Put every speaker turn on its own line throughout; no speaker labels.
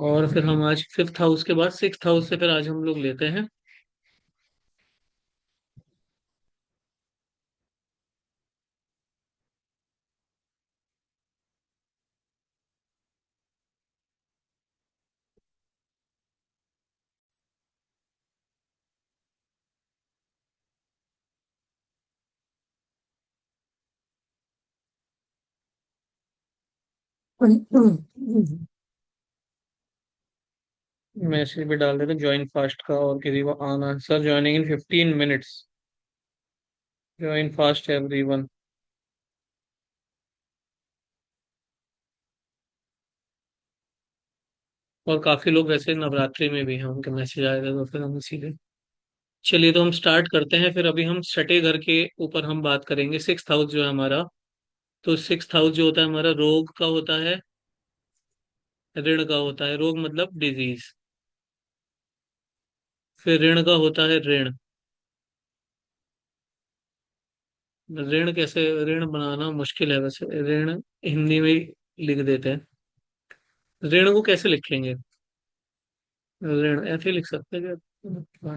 और फिर हम आज फिफ्थ हाउस के बाद सिक्स्थ हाउस से फिर आज हम लोग लेते हैं। मैसेज भी डाल देते ज्वाइन फास्ट का, और किसी को आना sir joining in 15 minutes, join fast everyone. और काफी लोग वैसे नवरात्रि में भी हैं, उनके मैसेज आए थे तो फिर हम इसीलिए। चलिए तो हम स्टार्ट करते हैं। फिर अभी हम छठे घर के ऊपर हम बात करेंगे। सिक्स्थ हाउस जो है हमारा, तो सिक्स्थ हाउस जो होता है हमारा रोग का होता है, ऋण का होता है। रोग मतलब डिजीज। फिर ऋण का होता है ऋण। ऋण कैसे, ऋण बनाना मुश्किल है वैसे, ऋण हिंदी में ही लिख देते हैं। ऋण को कैसे लिखेंगे? ऋण ऐसे ही लिख सकते हैं क्या?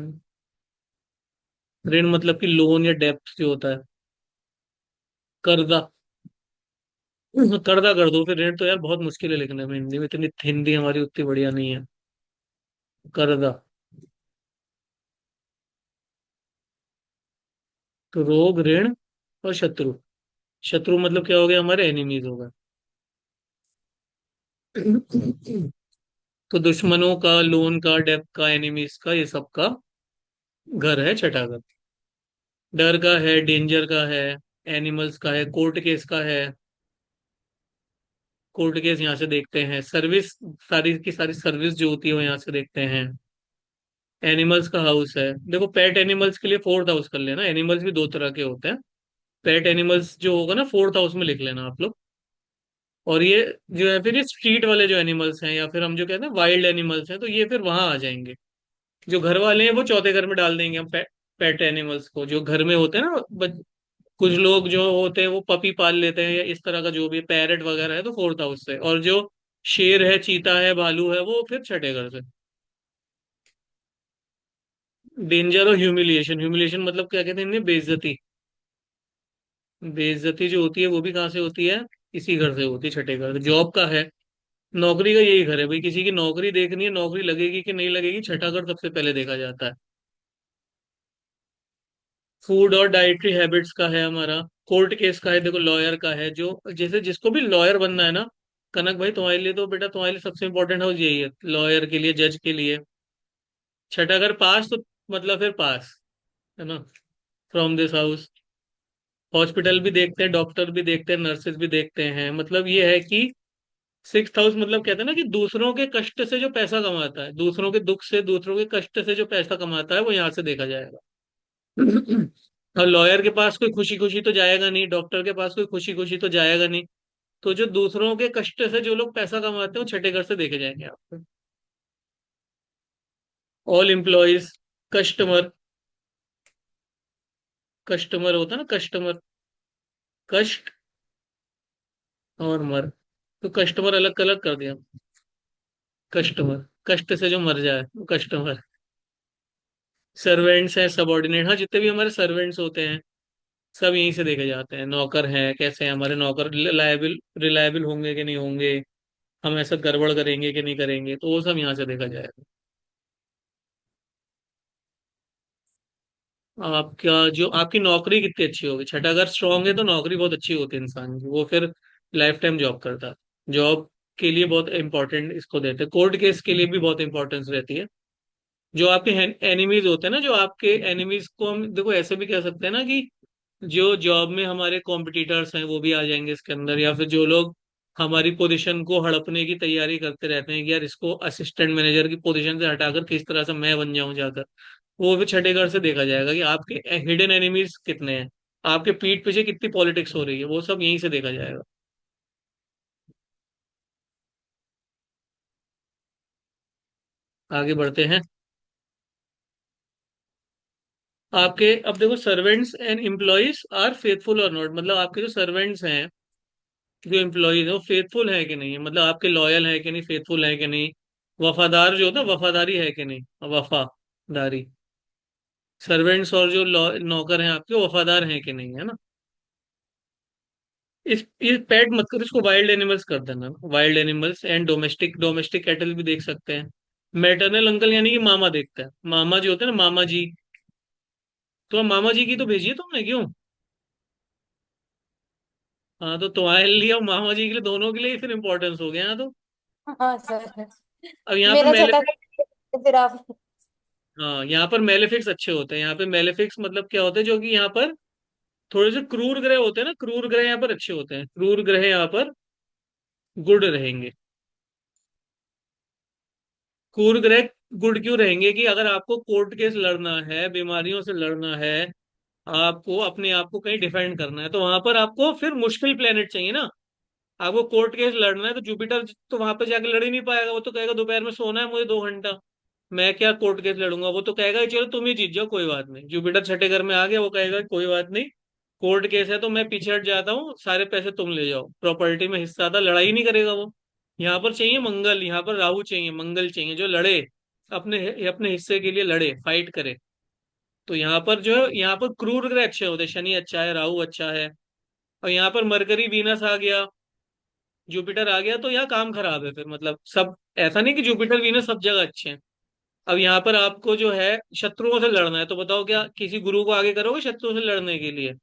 ऋण मतलब कि लोन या डेप्थ जो होता है, कर्जा। कर्जा कर दो फिर। ऋण तो यार बहुत मुश्किल है लिखने में हिंदी में, इतनी हिंदी हमारी उतनी बढ़िया नहीं है। कर्जा। तो रोग, ऋण और शत्रु। शत्रु मतलब क्या हो गया, हमारे एनिमीज होगा। तो दुश्मनों का, लोन का, डेब्ट का, एनिमीज का, ये सब का घर है छठा घर। डर का है, डेंजर का है, एनिमल्स का है, कोर्ट केस का है। कोर्ट केस यहाँ से देखते हैं। सर्विस, सारी की सारी सर्विस जो होती है वो यहाँ से देखते हैं। एनिमल्स का हाउस है, देखो पेट एनिमल्स के लिए फोर्थ हाउस कर लेना। एनिमल्स भी दो तरह के होते हैं। पेट एनिमल्स जो होगा ना फोर्थ हाउस में लिख लेना आप लोग। और ये जो है फिर ये स्ट्रीट वाले जो एनिमल्स हैं, या फिर हम जो कहते हैं वाइल्ड एनिमल्स हैं, तो ये फिर वहां आ जाएंगे। जो घर वाले हैं वो चौथे घर में डाल देंगे हम पेट एनिमल्स को, जो घर में होते हैं ना। कुछ लोग जो होते हैं वो पपी पाल लेते हैं, या इस तरह का जो भी पैरेट वगैरह है, तो फोर्थ हाउस से। और जो शेर है, चीता है, भालू है, वो फिर छठे घर से। डेंजर और ह्यूमिलिएशन। ह्यूमिलिएशन मतलब क्या कहते हैं इन्हें, बेइज्जती। बेइज्जती जो होती है वो भी कहाँ से होती है, इसी घर से होती है, छठे घर से। जॉब का है, नौकरी का यही घर है भाई। किसी की नौकरी देखनी है, नौकरी लगेगी कि नहीं लगेगी, छठा घर सबसे पहले देखा जाता है। फूड और डाइटरी हैबिट्स का है हमारा। कोर्ट केस का है, देखो लॉयर का है, जो जैसे जिसको भी लॉयर बनना है ना, कनक भाई तुम्हारे लिए तो बेटा, तुम्हारे लिए सबसे इंपॉर्टेंट हाउस यही है, लॉयर के लिए, जज के लिए। छठा घर पास, तो मतलब फिर पास, है ना, फ्रॉम दिस हाउस। हॉस्पिटल भी देखते हैं, डॉक्टर भी देखते हैं, नर्सेज भी देखते हैं। मतलब ये है कि सिक्स्थ हाउस मतलब कहते हैं ना कि दूसरों के कष्ट से जो पैसा कमाता है, दूसरों के दुख से, दूसरों के कष्ट से जो पैसा कमाता है, वो यहाँ से देखा जाएगा। और लॉयर के पास कोई खुशी खुशी तो जाएगा नहीं, डॉक्टर के पास कोई खुशी खुशी तो जाएगा नहीं। तो जो दूसरों के कष्ट से जो लोग पैसा कमाते हैं, वो छठे घर से देखे जाएंगे आपको। All employees. कस्टमर। कस्टमर होता है ना, कस्टमर। कष्ट और मर, तो कस्टमर अलग अलग कर दिया। कस्टमर, कष्ट से जो मर जाए वो कस्टमर। सर्वेंट्स है, सबॉर्डिनेट, हाँ जितने भी हमारे सर्वेंट्स होते हैं सब यहीं से देखे जाते हैं। नौकर हैं, कैसे हैं हमारे नौकर, रिलायबल रिलायबल होंगे कि नहीं होंगे, हम ऐसा गड़बड़ करेंगे कि नहीं करेंगे, तो वो सब यहाँ से देखा जाएगा। आपका जो, आपकी नौकरी कितनी अच्छी होगी, छठा अगर स्ट्रांग है तो नौकरी बहुत अच्छी होती है इंसान की, वो फिर लाइफ टाइम जॉब करता है। जॉब के लिए बहुत इंपॉर्टेंट इसको देते हैं। कोर्ट केस के लिए भी बहुत इंपॉर्टेंस रहती है। जो आपके एनिमीज होते हैं ना, जो आपके एनिमीज को हम देखो ऐसे भी कह सकते हैं ना कि जो जॉब में हमारे कॉम्पिटिटर्स हैं वो भी आ जाएंगे इसके अंदर, या फिर जो लोग हमारी पोजीशन को हड़पने की तैयारी करते रहते हैं कि यार इसको असिस्टेंट मैनेजर की पोजीशन से हटाकर किस तरह से मैं बन जाऊं जाकर, वो भी छठे घर से देखा जाएगा कि आपके हिडन एनिमीज कितने हैं, आपके पीठ पीछे कितनी पॉलिटिक्स हो रही है, वो सब यहीं से देखा जाएगा। आगे बढ़ते हैं। आपके अब देखो, servants and employees are faithful और नॉट, मतलब आपके जो सर्वेंट्स हैं, जो एम्प्लॉयज है, वो फेथफुल है कि नहीं है, मतलब आपके लॉयल है कि नहीं, फेथफुल है कि नहीं। वफादार जो होता है, वफादारी है कि नहीं, वफादारी। सर्वेंट्स और जो नौकर हैं आपके, वो वफादार हैं कि नहीं, है ना। इस पेट मत करो, इसको वाइल्ड एनिमल्स कर देना, wild animals and domestic, domestic cattle भी देख सकते हैं। मैटरनल अंकल यानी कि मामा देखता है, मामा जी होते हैं ना, मामा जी। तो अब मामा जी की तो भेजिए तुमने, क्यों। हाँ, तो तुम्हारे लिए और मामा जी के लिए, दोनों के लिए ही फिर इंपॉर्टेंस हो गया ना, तो
हाँ सर।
अब यहाँ पे
मेरा
मेले,
छोटा था, फिर आप।
हाँ यहाँ पर मेलेफिक्स अच्छे होते हैं, यहाँ पे मेलेफिक्स मतलब क्या होते हैं, जो कि यहाँ पर थोड़े से क्रूर ग्रह होते हैं ना, क्रूर ग्रह यहाँ पर अच्छे होते हैं, क्रूर ग्रह यहाँ पर गुड रहेंगे। क्रूर ग्रह गुड क्यों रहेंगे, कि अगर आपको कोर्ट केस लड़ना है, बीमारियों से लड़ना है, आपको अपने आप को कहीं डिफेंड करना है, तो वहां पर आपको फिर मुश्किल प्लेनेट चाहिए ना। आपको कोर्ट केस लड़ना है तो जुपिटर तो वहां पर जाके लड़ ही नहीं पाएगा, वो तो कहेगा दोपहर में सोना है मुझे 2 घंटा, मैं क्या कोर्ट केस लड़ूंगा। वो तो कहेगा कि चलो तुम ही जीत जाओ, कोई बात नहीं। जुपिटर छठे घर में आ गया, वो कहेगा कि कोई बात नहीं, कोर्ट केस है तो मैं पीछे हट जाता हूँ, सारे पैसे तुम ले जाओ, प्रॉपर्टी में हिस्सा था, लड़ाई नहीं करेगा वो। यहाँ पर चाहिए मंगल, यहाँ पर राहु चाहिए, मंगल चाहिए, जो लड़े, अपने अपने हिस्से के लिए लड़े, फाइट करे। तो यहाँ पर जो है, यहाँ पर क्रूर ग्रह अच्छे होते हैं, शनि अच्छा है, राहु अच्छा है। और यहाँ पर मरकरी वीनस आ गया, जुपिटर आ गया, तो यहाँ काम खराब है फिर, मतलब सब, ऐसा नहीं कि जुपिटर वीनस सब जगह अच्छे हैं। अब यहाँ पर आपको जो है शत्रुओं से लड़ना है, तो बताओ क्या किसी गुरु को आगे करोगे शत्रुओं से लड़ने के लिए,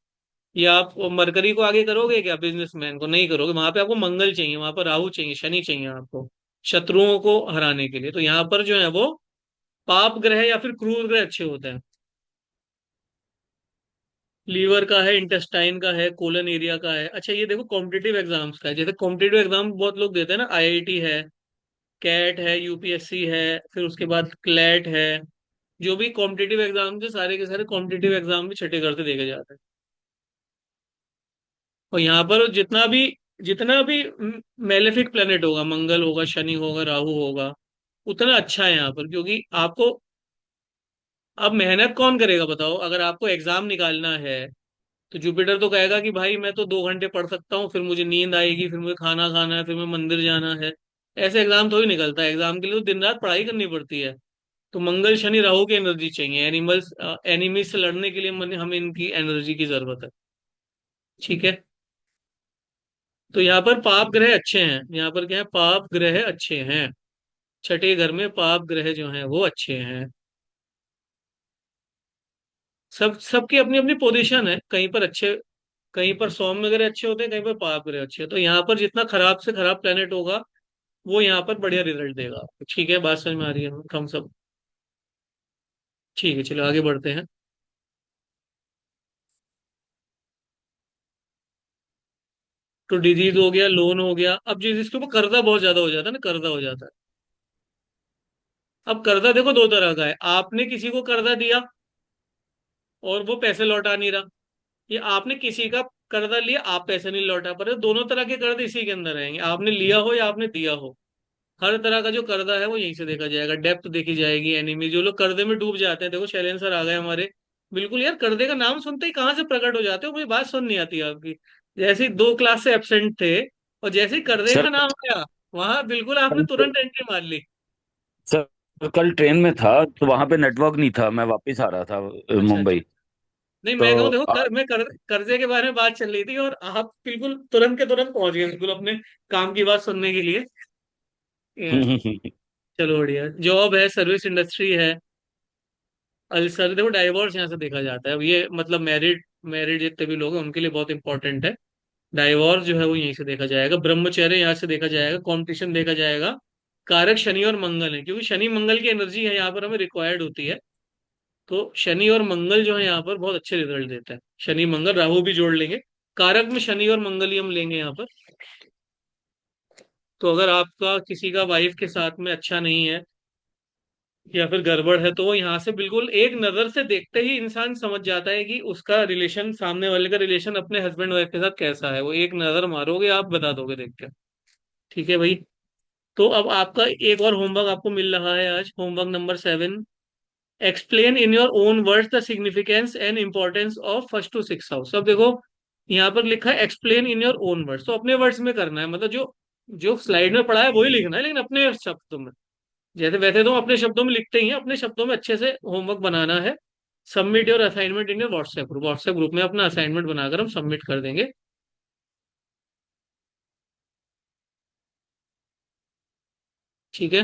या आप मरकरी को आगे करोगे, क्या बिजनेसमैन को नहीं करोगे। वहां पे आपको मंगल चाहिए, वहां पर राहु चाहिए, शनि चाहिए आपको, शत्रुओं को हराने के लिए। तो यहाँ पर जो है वो पाप ग्रह या फिर क्रूर ग्रह अच्छे होते हैं। लीवर का है, इंटेस्टाइन का है, कोलन एरिया का है। अच्छा ये देखो कॉम्पिटिटिव एग्जाम्स का है, जैसे कॉम्पिटिटिव एग्जाम बहुत लोग देते हैं ना, आईआईटी है, कैट है, यूपीएससी है, फिर उसके बाद क्लैट है। जो भी कॉम्पिटिटिव एग्जाम थे, सारे के सारे कॉम्पिटिटिव एग्जाम भी छठे घर से देखे जाते हैं। और यहाँ पर जितना भी मेलेफिक प्लेनेट होगा, मंगल होगा, शनि होगा, राहु होगा, उतना अच्छा है यहाँ पर, क्योंकि आपको, अब मेहनत कौन करेगा बताओ, अगर आपको एग्जाम निकालना है, तो जुपिटर तो कहेगा कि भाई मैं तो 2 घंटे पढ़ सकता हूँ, फिर मुझे नींद आएगी, फिर मुझे खाना खाना है, फिर मैं मंदिर जाना है। ऐसे एग्जाम थोड़ी निकलता है, एग्जाम के लिए तो दिन रात पढ़ाई करनी पड़ती है। तो मंगल शनि राहु की एनर्जी चाहिए, एनिमल्स एनिमी से लड़ने के लिए हमें इनकी एनर्जी की जरूरत है। ठीक है। तो यहाँ पर पाप ग्रह अच्छे हैं, यहाँ पर क्या है, पाप ग्रह अच्छे हैं, छठे घर में पाप ग्रह जो हैं वो अच्छे हैं। सबकी अपनी अपनी पोजीशन है, कहीं पर अच्छे, कहीं पर सौम्य ग्रह अच्छे होते हैं, कहीं पर पाप ग्रह अच्छे हैं। तो यहाँ पर जितना खराब से खराब प्लेनेट होगा, वो यहाँ पर बढ़िया रिजल्ट देगा। ठीक है, बात समझ में आ रही है हम सब। ठीक है, चलो आगे बढ़ते हैं। तो डिजीज हो गया, लोन हो गया, अब जिसके ऊपर कर्जा बहुत ज्यादा हो जाता है ना, कर्जा हो जाता है। अब कर्जा देखो दो तरह का है, आपने किसी को कर्जा दिया और वो पैसे लौटा नहीं रहा, ये आपने किसी का कर्जा लिया, आप पैसे नहीं लौटा पा रहे, दोनों तरह के कर्ज इसी के अंदर रहेंगे, आपने लिया हो या आपने दिया हो। हर तरह का जो कर्जा है वो यहीं से देखा जाएगा, डेप्थ देखी जाएगी, एनिमी, जो लोग कर्जे में डूब जाते हैं, देखो शैलेंद्र सर आ गए हमारे। बिल्कुल यार, कर्जे का नाम सुनते ही कहाँ से प्रकट हो जाते हो, मुझे बात सुन नहीं आती आपकी। जैसे ही 2 क्लास से एबसेंट थे, और जैसे ही कर्जे
सर
का नाम आया, वहां बिल्कुल आपने
कल
तुरंत एंट्री मार ली।
सर कल ट्रेन में था तो वहां पे नेटवर्क नहीं था, मैं वापस आ रहा था
अच्छा अच्छा।
मुंबई।
नहीं
तो
मैं कहूँ देखो,
आज
कर्जे के बारे में बात चल रही थी, और आप बिल्कुल तुरंत के तुरंत पहुंच गए, बिल्कुल अपने काम की बात सुनने के लिए। ये, चलो बढ़िया, जॉब है, सर्विस इंडस्ट्री है। अल्सर देखो, डाइवोर्स यहाँ से देखा जाता है, अब ये मतलब मैरिड, मैरिड जितने भी लोग हैं उनके लिए बहुत इंपॉर्टेंट है। डाइवोर्स जो है वो यहीं से देखा जाएगा, ब्रह्मचर्य यहाँ से देखा जाएगा, कंपटीशन देखा जाएगा। कारक शनि और मंगल है, क्योंकि शनि मंगल की एनर्जी है यहाँ पर, हमें रिक्वायर्ड होती है। तो शनि और मंगल जो है यहाँ पर बहुत अच्छे रिजल्ट देता है, शनि मंगल, राहु भी जोड़ लेंगे, कारक में शनि और मंगल ही हम लेंगे यहाँ पर। तो अगर आपका किसी का वाइफ के साथ में अच्छा नहीं है, या फिर गड़बड़ है, तो वो यहाँ से बिल्कुल एक नजर से देखते ही इंसान समझ जाता है कि उसका रिलेशन, सामने वाले का रिलेशन अपने हस्बैंड वाइफ के साथ कैसा है, वो एक नजर मारोगे आप बता दोगे देख के। ठीक है भाई। तो अब आपका एक और होमवर्क आपको मिल रहा है आज, homework number 7। Explain in your own words the significance and importance of first to six house. अब देखो यहाँ पर लिखा है explain in your own words, तो अपने वर्ड्स में करना है, मतलब जो जो स्लाइड में पढ़ा है वही लिखना है, लेकिन अपने शब्दों में। जैसे वैसे तो हम अपने शब्दों में लिखते ही हैं, अपने शब्दों में अच्छे से होमवर्क बनाना है। Submit your assignment in your WhatsApp group में अपना असाइनमेंट बनाकर हम सबमिट कर देंगे। ठीक है।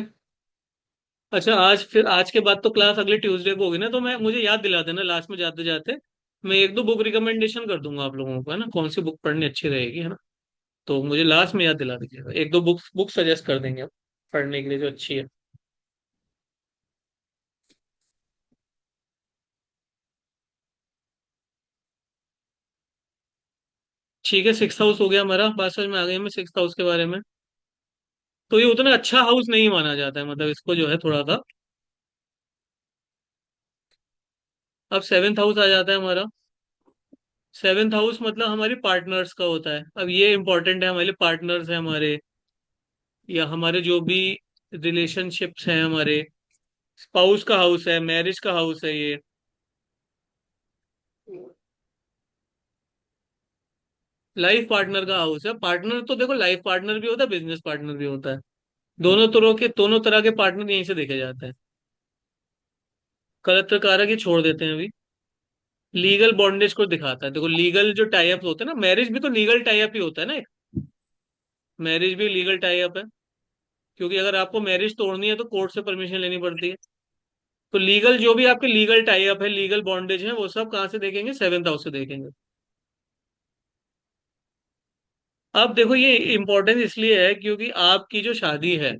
अच्छा, आज के बाद तो क्लास अगले ट्यूसडे को होगी ना, तो मैं मुझे याद दिला देना लास्ट में जाते जाते। मैं एक दो बुक रिकमेंडेशन कर दूंगा आप लोगों को, है ना, कौन सी बुक पढ़नी अच्छी रहेगी, है ना। तो मुझे लास्ट में याद दिला दीजिएगा, एक दो बुक सजेस्ट कर देंगे आप पढ़ने के लिए जो अच्छी है। ठीक है, सिक्स हाउस हो गया हमारा, बात समझ में आ गई हमें सिक्स हाउस के बारे में। तो ये उतना अच्छा हाउस नहीं माना जाता है, मतलब इसको जो है थोड़ा सा। अब सेवेंथ हाउस आ जाता है हमारा। सेवेंथ हाउस मतलब हमारी पार्टनर्स का होता है। अब ये इंपॉर्टेंट है, हमारे पार्टनर्स हैं हमारे, या हमारे जो भी रिलेशनशिप्स हैं हमारे। स्पाउस का हाउस है, मैरिज का हाउस है ये। लाइफ पार्टनर का हाउस है। पार्टनर तो देखो, लाइफ पार्टनर भी होता है, बिजनेस पार्टनर भी होता है। दोनों तरह के पार्टनर यहीं से देखे जाते हैं। कलत्र कारक ये छोड़ देते हैं अभी। लीगल बॉन्डेज को दिखाता है, देखो लीगल जो टाई अप होते हैं ना, मैरिज भी तो लीगल टाई अप ही होता है ना एक। मैरिज भी लीगल टाई अप है, क्योंकि अगर आपको मैरिज तोड़नी है तो कोर्ट से परमिशन लेनी पड़ती है। तो लीगल जो भी आपके लीगल टाई अप है, लीगल बॉन्डेज है, वो सब कहाँ से देखेंगे? सेवेंथ हाउस से देखेंगे। अब देखो ये इंपॉर्टेंस इसलिए है क्योंकि आपकी जो शादी है,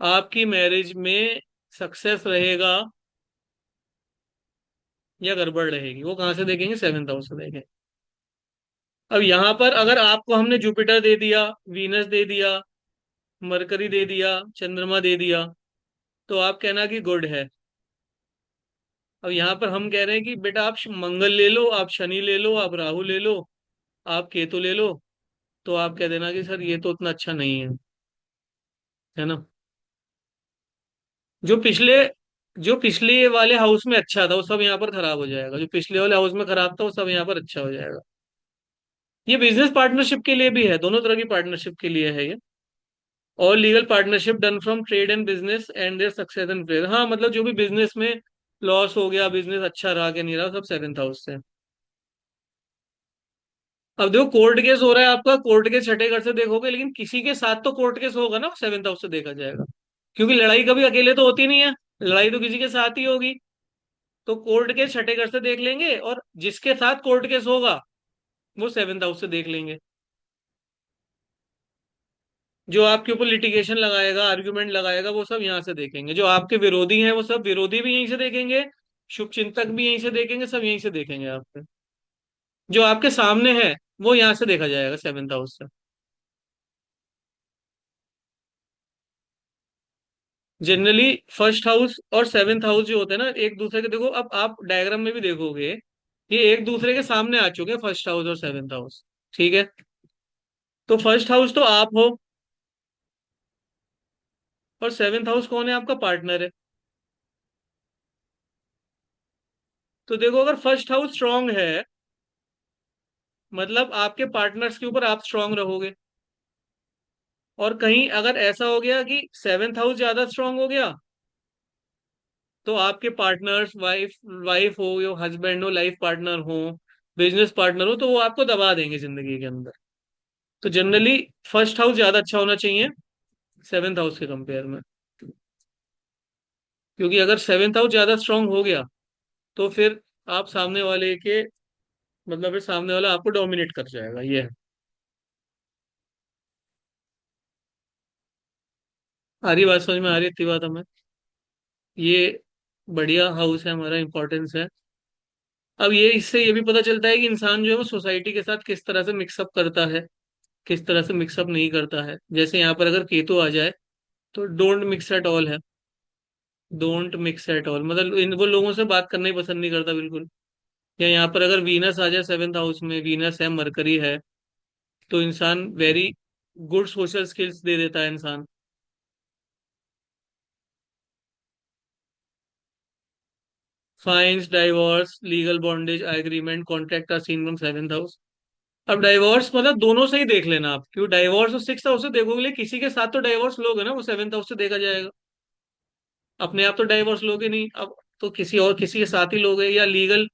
आपकी मैरिज में सक्सेस रहेगा या गड़बड़ रहेगी, वो कहाँ से देखेंगे? सेवेंथ हाउस से देखेंगे। अब यहाँ पर अगर आपको हमने जुपिटर दे दिया, वीनस दे दिया, मरकरी दे दिया, चंद्रमा दे दिया, तो आप कहना कि गुड है। अब यहाँ पर हम कह रहे हैं कि बेटा आप मंगल ले लो, आप शनि ले लो, आप राहु ले लो, आप केतु ले लो, तो आप कह देना कि सर ये तो उतना अच्छा नहीं है ना। जो पिछले जो पिछले वाले हाउस में अच्छा था वो सब यहाँ पर खराब हो जाएगा, जो पिछले वाले हाउस में खराब था वो सब यहाँ पर अच्छा हो जाएगा। ये बिजनेस पार्टनरशिप के लिए भी है, दोनों तरह की पार्टनरशिप के लिए है ये। और legal partnership done from trade and business and their success and fair, हाँ मतलब जो भी बिजनेस में लॉस हो गया, बिजनेस अच्छा रहा कि नहीं रहा, सब सेवेंथ हाउस से। अब देखो कोर्ट केस हो रहा है आपका, कोर्ट केस छठे घर से देखोगे, लेकिन किसी के साथ तो कोर्ट केस होगा ना, सेवेंथ हाउस से देखा जाएगा। क्योंकि लड़ाई कभी अकेले तो होती नहीं है, लड़ाई तो किसी के साथ ही होगी। तो कोर्ट केस छठे घर से देख लेंगे, और जिसके साथ कोर्ट केस होगा वो सेवेंथ हाउस से देख लेंगे। जो आपके ऊपर लिटिगेशन लगाएगा, आर्ग्यूमेंट लगाएगा, वो सब यहाँ से देखेंगे। जो आपके विरोधी हैं वो सब विरोधी भी यहीं से देखेंगे, शुभ चिंतक भी यहीं से देखेंगे, सब यहीं से देखेंगे आपके। जो आपके सामने है वो यहाँ से देखा जाएगा, सेवेंथ हाउस से। जनरली फर्स्ट हाउस और सेवेंथ हाउस जो होते हैं ना, एक दूसरे के, देखो अब आप डायग्राम में भी देखोगे, ये एक दूसरे के सामने आ चुके हैं, फर्स्ट हाउस और सेवेंथ हाउस। ठीक है। तो फर्स्ट हाउस तो आप हो, और सेवेंथ हाउस कौन है? आपका पार्टनर है। तो देखो अगर फर्स्ट हाउस स्ट्रांग है, मतलब आपके पार्टनर्स के ऊपर आप स्ट्रांग रहोगे। और कहीं अगर ऐसा हो गया कि सेवेंथ हाउस ज्यादा स्ट्रांग हो गया, तो आपके पार्टनर्स, वाइफ वाइफ हो या हस्बैंड हो, लाइफ पार्टनर हो, बिजनेस पार्टनर हो, तो वो आपको दबा देंगे जिंदगी के अंदर। तो जनरली फर्स्ट हाउस ज्यादा अच्छा होना चाहिए सेवेंथ हाउस के कंपेयर में। क्योंकि अगर सेवेंथ हाउस ज्यादा स्ट्रांग हो गया, तो फिर आप सामने वाले के, मतलब फिर सामने वाला आपको डोमिनेट कर जाएगा, ये है। आ रही बात समझ में? आ रही इतनी बात हमें? ये बढ़िया हाउस है हमारा, इंपॉर्टेंस है। अब ये इससे ये भी पता चलता है कि इंसान जो है वो सोसाइटी के साथ किस तरह से मिक्सअप करता है, किस तरह से मिक्सअप नहीं करता है। जैसे यहाँ पर अगर केतु आ जाए, तो डोंट मिक्स एट ऑल है। डोंट मिक्स एट ऑल मतलब इन वो लोगों से बात करना ही पसंद नहीं करता बिल्कुल। या यहाँ पर अगर वीनस आ जाए सेवेंथ हाउस में, वीनस है, मरकरी है, तो इंसान वेरी गुड सोशल स्किल्स दे देता है इंसान। Fines, divorce, legal bondage, agreement, contract are seen from seventh house. अब डाइवोर्स मतलब दोनों से ही देख लेना आप, क्यों डाइवोर्स और सिक्स हाउस से देखोगे, किसी के साथ तो डाइवोर्स लोगे ना, वो सेवेंथ हाउस से देखा जाएगा। अपने आप तो डाइवोर्स लोगे नहीं, अब तो किसी और किसी के साथ ही लोगे, या लीगल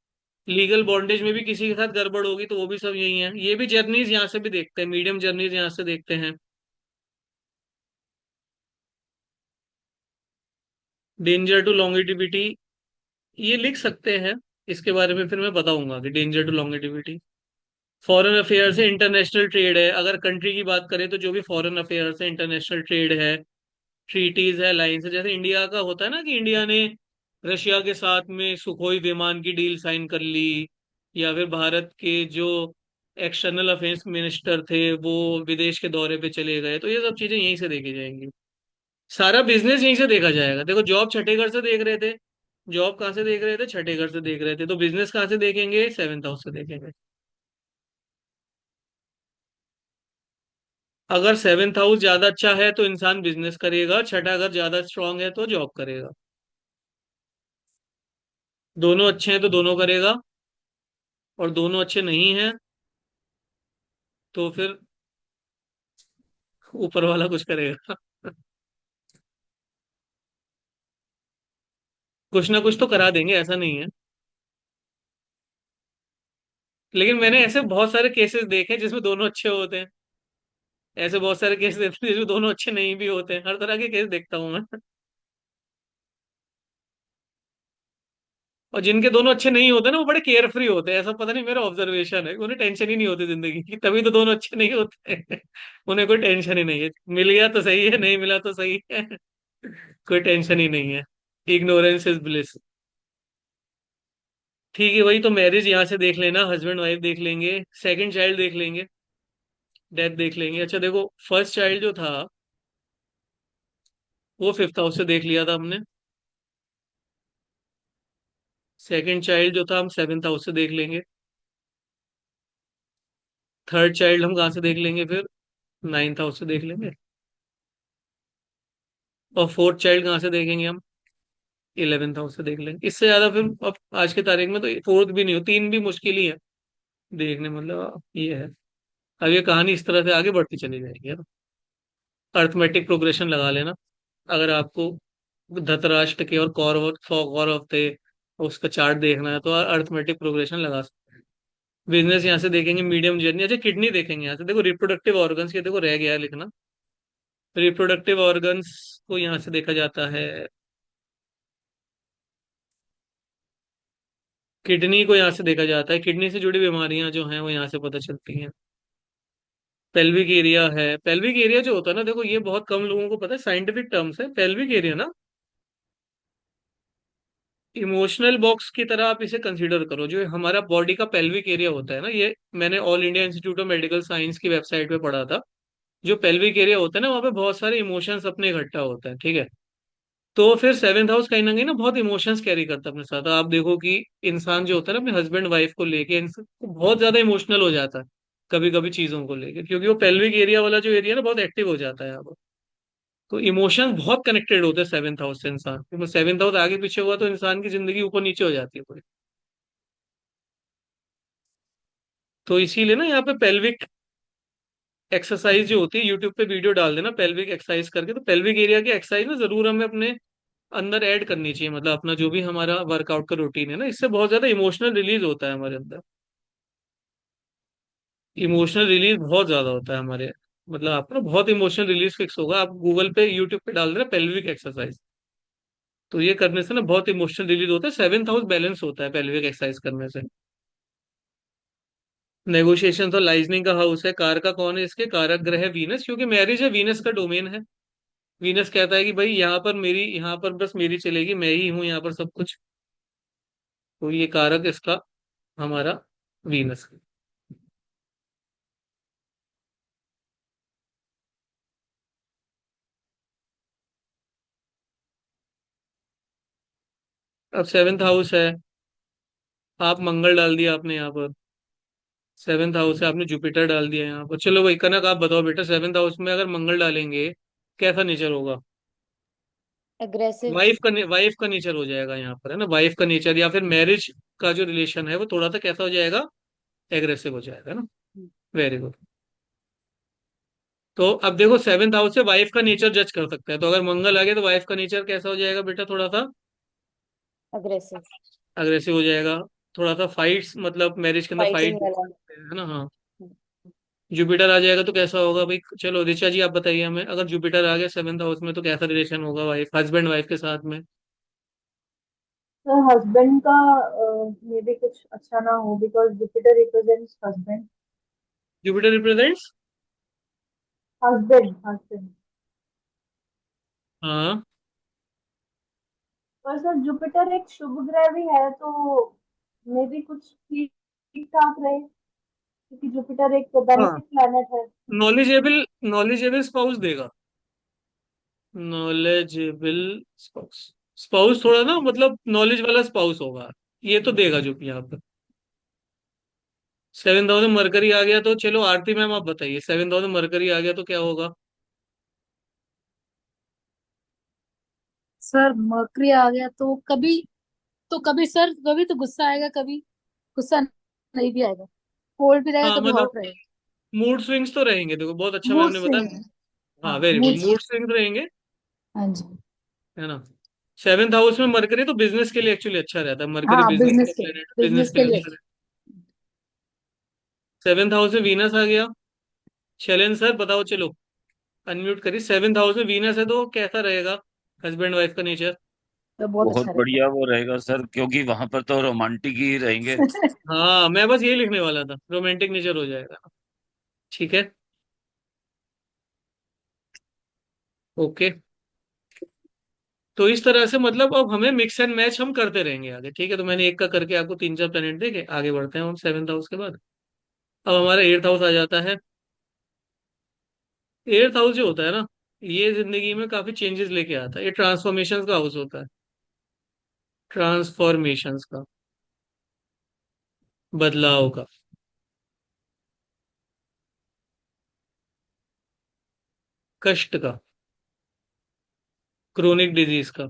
लीगल बॉन्डेज में भी किसी के साथ गड़बड़ होगी, तो वो भी सब यही है। ये भी जर्नीज यहाँ से भी देखते हैं, मीडियम जर्नीज यहाँ से देखते हैं। डेंजर टू लॉन्गेटिविटी, ये लिख सकते हैं। इसके बारे में फिर मैं बताऊंगा कि danger to longevity. Foreign affairs है, इंटरनेशनल ट्रेड है, अगर कंट्री की बात करें तो जो भी फॉरेन अफेयर्स है, इंटरनेशनल ट्रेड है, ट्रीटीज है, लाइन्स है, जैसे इंडिया का होता है ना कि इंडिया ने रशिया के साथ में सुखोई विमान की डील साइन कर ली, या फिर भारत के जो एक्सटर्नल अफेयर्स मिनिस्टर थे वो विदेश के दौरे पे चले गए, तो ये सब चीजें यहीं से देखी जाएंगी। सारा बिजनेस यहीं से देखा जाएगा। देखो, जॉब छठे घर से देख रहे थे, जॉब कहाँ से देख रहे थे, छठे घर से देख रहे थे, तो बिजनेस कहाँ से देखेंगे, सेवेंथ हाउस से देखेंगे। अगर सेवेंथ हाउस ज्यादा अच्छा है तो इंसान बिजनेस करेगा, छठा अगर ज्यादा स्ट्रांग है तो जॉब करेगा। दोनों अच्छे हैं तो दोनों करेगा, और दोनों अच्छे नहीं हैं तो फिर ऊपर वाला कुछ करेगा। कुछ ना कुछ तो करा देंगे, ऐसा नहीं है। लेकिन मैंने ऐसे बहुत सारे केसेस देखे हैं जिसमें दोनों अच्छे होते हैं, ऐसे बहुत सारे केस देखे हैं जिसमें दोनों अच्छे नहीं भी होते हैं, हर तरह के केस देखता हूँ मैं। और जिनके दोनों अच्छे नहीं होते ना, वो बड़े केयर फ्री होते हैं, ऐसा पता नहीं, मेरा ऑब्जर्वेशन है, उन्हें टेंशन ही नहीं होती जिंदगी की, तभी तो दोनों अच्छे नहीं होते। उन्हें कोई टेंशन ही नहीं है, मिल गया तो सही है, नहीं मिला तो सही है। कोई टेंशन ही नहीं है। Ignorance is bliss. ठीक है, वही तो मैरिज यहाँ से देख लेना, हस्बैंड वाइफ देख लेंगे, सेकंड चाइल्ड देख लेंगे, डेथ देख लेंगे। अच्छा देखो, फर्स्ट चाइल्ड जो था वो फिफ्थ हाउस से देख लिया था हमने। सेकंड चाइल्ड जो था हम सेवेंथ हाउस से देख लेंगे। थर्ड चाइल्ड हम कहाँ से देख लेंगे फिर, नाइन्थ हाउस से देख लेंगे। और फोर्थ चाइल्ड कहाँ से देखेंगे हम, इलेवेंथ हाउस से देख लेंगे। इससे ज्यादा फिर अब आज की तारीख में तो फोर्थ भी नहीं हो, तीन भी मुश्किल ही है देखने, मतलब ये है। अब ये कहानी इस तरह से आगे बढ़ती चली जाएगी, है ना। अर्थमेटिक प्रोग्रेशन लगा लेना, अगर आपको धृतराष्ट्र के और कौरव कौरव थे उसका चार्ट देखना है तो अर्थमेटिक प्रोग्रेशन लगा सकते हैं। बिजनेस यहाँ से देखेंगे, मीडियम जर्नी। अच्छा, किडनी देखेंगे यहाँ से, देखो रिप्रोडक्टिव ऑर्गन्स, ये देखो रह गया है लिखना। रिप्रोडक्टिव ऑर्गन्स को यहाँ से देखा जाता है, किडनी को यहाँ से देखा जाता है, किडनी से जुड़ी बीमारियां जो हैं वो यहाँ से पता चलती हैं। पेल्विक एरिया है, पेल्विक एरिया जो होता है ना, देखो ये बहुत कम लोगों को पता है, साइंटिफिक टर्म्स है पेल्विक एरिया ना, इमोशनल बॉक्स की तरह आप इसे कंसीडर करो। जो हमारा बॉडी का पेल्विक एरिया होता है ना, ये मैंने all India institute of medical science की वेबसाइट पे पढ़ा था। जो पेल्विक एरिया होता है ना, वहाँ पे बहुत सारे इमोशंस अपने इकट्ठा होता है, ठीक है। तो फिर सेवेंथ हाउस कहीं ना कहीं ना बहुत इमोशंस कैरी करता है अपने साथ। आप देखो कि इंसान जो होता है ना अपने हस्बैंड वाइफ को लेके, इंसान को बहुत ज्यादा इमोशनल हो जाता है कभी कभी चीजों को लेके, क्योंकि वो पेल्विक एरिया वाला जो एरिया ना बहुत एक्टिव हो जाता है यहाँ पर। तो इमोशंस बहुत कनेक्टेड होते हैं सेवेंथ हाउस से इंसान, क्योंकि सेवेंथ हाउस आगे पीछे हुआ तो इंसान की जिंदगी ऊपर नीचे हो जाती है पूरी। तो इसीलिए ना यहाँ पे पेल्विक एक्सरसाइज जो होती है, यूट्यूब पे वीडियो डाल देना पेल्विक एक्सरसाइज करके, तो पेल्विक एरिया की एक्सरसाइज ना जरूर हमें अपने अंदर ऐड करनी चाहिए। मतलब अपना जो भी हमारा वर्कआउट का रूटीन है ना, इससे बहुत ज्यादा इमोशनल रिलीज होता है हमारे अंदर। इमोशनल रिलीज बहुत ज्यादा होता है हमारे, मतलब आपको ना बहुत इमोशनल रिलीज फिक्स होगा। आप गूगल पे यूट्यूब पे डाल देना पेल्विक एक्सरसाइज, तो ये करने से ना बहुत इमोशनल रिलीज होता है, सेवेंथ हाउस बैलेंस होता है पेल्विक एक्सरसाइज करने से। नेगोशिएशन तो लाइजनिंग का हाउस है, कार का कौन है, इसके कारक ग्रह है वीनस, क्योंकि मैरिज है वीनस का डोमेन है। वीनस कहता है कि भाई यहाँ पर मेरी, यहाँ पर बस मेरी चलेगी, मैं ही हूँ यहाँ पर सब कुछ। तो ये कारक इसका हमारा वीनस। अब सेवेंथ हाउस है, आप मंगल डाल दिया आपने यहाँ पर। सेवेंथ हाउस है, आपने जुपिटर डाल दिया यहाँ पर। चलो भाई कनक, आप बताओ बेटा, सेवेंथ हाउस में अगर मंगल डालेंगे कैसा नेचर होगा।
अग्रेसिव।
वाइफ का नेचर हो जाएगा यहाँ पर, है ना, वाइफ का नेचर, या फिर मैरिज का जो रिलेशन है वो थोड़ा सा कैसा हो जाएगा, एग्रेसिव हो जाएगा ना। Very good. तो अब देखो सेवेंथ हाउस से वाइफ का नेचर जज कर सकते हैं, तो अगर मंगल आ गया तो वाइफ का नेचर कैसा हो जाएगा बेटा, थोड़ा सा
अग्रेसिव।
अग्रेसिव हो जाएगा, थोड़ा सा फाइट्स, मतलब मैरिज के अंदर
फाइटिंग
फाइट
वाला।
है ना, हाँ। जुपिटर आ जाएगा तो कैसा होगा भाई, चलो ऋचा जी आप बताइए हमें, अगर जुपिटर आ गया सेवेंथ हाउस में तो कैसा रिलेशन होगा वाइफ हस्बैंड वाइफ के साथ में।
तो हस्बैंड का मे भी कुछ अच्छा ना हो, because Jupiter represents husband.
Jupiter represents,
husband husband.
हाँ
पर सर जुपिटर एक शुभ ग्रह भी है, तो मे भी कुछ ठीक ठीक ठाक रहे, क्योंकि जुपिटर एक
हाँ,
बेनिफिट प्लैनेट है।
नॉलेजेबल, नॉलेजेबल स्पाउस देगा, नॉलेजेबल स्पाउस, स्पाउस थोड़ा ना मतलब नॉलेज वाला स्पाउस होगा, ये तो देगा जो यहाँ पे। सेवन थाउजेंड मरकरी आ गया तो चलो आरती मैम आप बताइए, सेवन थाउजेंड मरकरी आ गया तो क्या होगा।
सर मर्करी आ गया तो कभी सर, कभी तो गुस्सा आएगा, कभी गुस्सा नहीं भी आएगा, कोल्ड भी रहेगा,
हाँ
कभी
मतलब
हॉट रहेगा।
मूड स्विंग्स तो रहेंगे, देखो बहुत अच्छा मैम
मूड
ने
स्विंग
बताया।
है।
हाँ
हाँ
very good,
mood
mood
swing.
Swings रहेंगे,
हाँ जी।
है ना। सेवेंथ हाउस में मरकरी तो बिजनेस के लिए एक्चुअली अच्छा रहता है, मरकरी
हाँ
बिजनेस का
बिजनेस के लिए,
प्लेनेट, बिजनेस
बिजनेस
के
के
लिए
लिए।
अच्छा रहता है। सेवेंथ हाउस में वीनस आ गया, शैलेंद्र सर बताओ चलो, अनम्यूट करिए, सेवेंथ हाउस में वीनस है तो कैसा रहेगा हस्बैंड वाइफ का नेचर।
तो बहुत
बहुत
अच्छा रहेगा।
बढ़िया वो रहेगा सर, क्योंकि वहां पर तो रोमांटिक ही रहेंगे।
हाँ मैं बस यही लिखने वाला था, रोमांटिक नेचर हो जाएगा, ठीक है, ओके। तो इस तरह से मतलब अब हमें मिक्स एंड मैच हम करते रहेंगे आगे, ठीक है। तो मैंने एक का करके आपको तीन चार प्लेनेट देके आगे बढ़ते हैं हम सेवेंथ हाउस के बाद। अब हमारा एट्थ हाउस आ जाता है। एट्थ हाउस जो होता है ना, ये जिंदगी में काफी चेंजेस लेके आता है, ये ट्रांसफॉर्मेशन का हाउस होता है, ट्रांसफॉर्मेशंस का, बदलाव का, कष्ट का, क्रोनिक डिजीज का।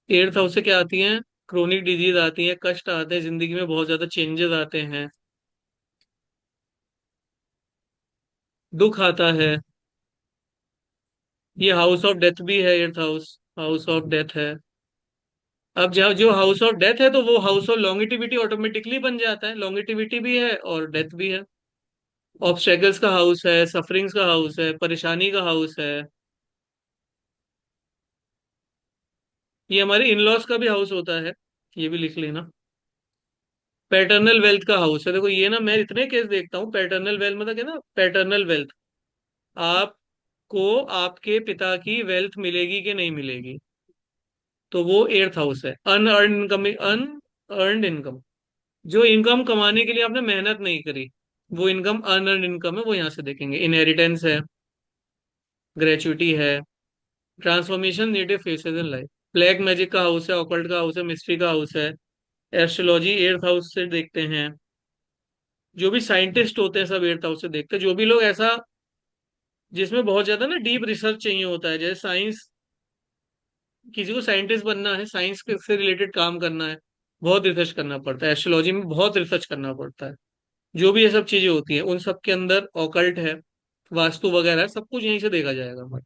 एट्थ हाउस से क्या आती है, क्रोनिक डिजीज आती है, कष्ट आते हैं, जिंदगी में बहुत ज्यादा चेंजेस आते हैं, दुख आता है। ये हाउस ऑफ डेथ भी है, eighth house house of death है। अब जब जो हाउस ऑफ डेथ है तो वो हाउस ऑफ लॉन्गिटिविटी ऑटोमेटिकली बन जाता है, लॉन्गिटिविटी भी है और डेथ भी है। ऑब्स्टेकल्स का हाउस है, सफरिंग्स का हाउस है, परेशानी का हाउस है। ये हमारे इन लॉज का भी हाउस होता है, ये भी लिख लेना। पैटर्नल वेल्थ का हाउस है, देखो ये ना मैं इतने केस देखता हूँ, पैटर्नल वेल्थ मतलब क्या ना, पैटर्नल वेल्थ, आपको आपके पिता की वेल्थ मिलेगी कि नहीं मिलेगी, तो वो एट्थ हाउस है। अनअर्न इनकम, अनअर्नड इनकम, जो इनकम कमाने के लिए आपने मेहनत नहीं करी, वो इनकम अनअर्न इनकम है, वो यहाँ से देखेंगे। इनहेरिटेंस है, ग्रेचुइटी है, transformation native faces in life, black magic का हाउस है, ऑकल्ट का हाउस है, मिस्ट्री का हाउस है। एस्ट्रोलॉजी एट्थ हाउस से देखते हैं, जो भी साइंटिस्ट होते हैं सब एट्थ हाउस से देखते हैं। जो भी लोग ऐसा जिसमें बहुत ज्यादा ना डीप रिसर्च चाहिए होता है, जैसे साइंस, किसी को साइंटिस्ट बनना है, साइंस से रिलेटेड काम करना है, बहुत रिसर्च करना पड़ता है, एस्ट्रोलॉजी में बहुत रिसर्च करना पड़ता है। जो भी ये सब चीजें होती हैं उन सब के अंदर ऑकल्ट है, वास्तु वगैरह है, सब कुछ यहीं से देखा जाएगा हमारा।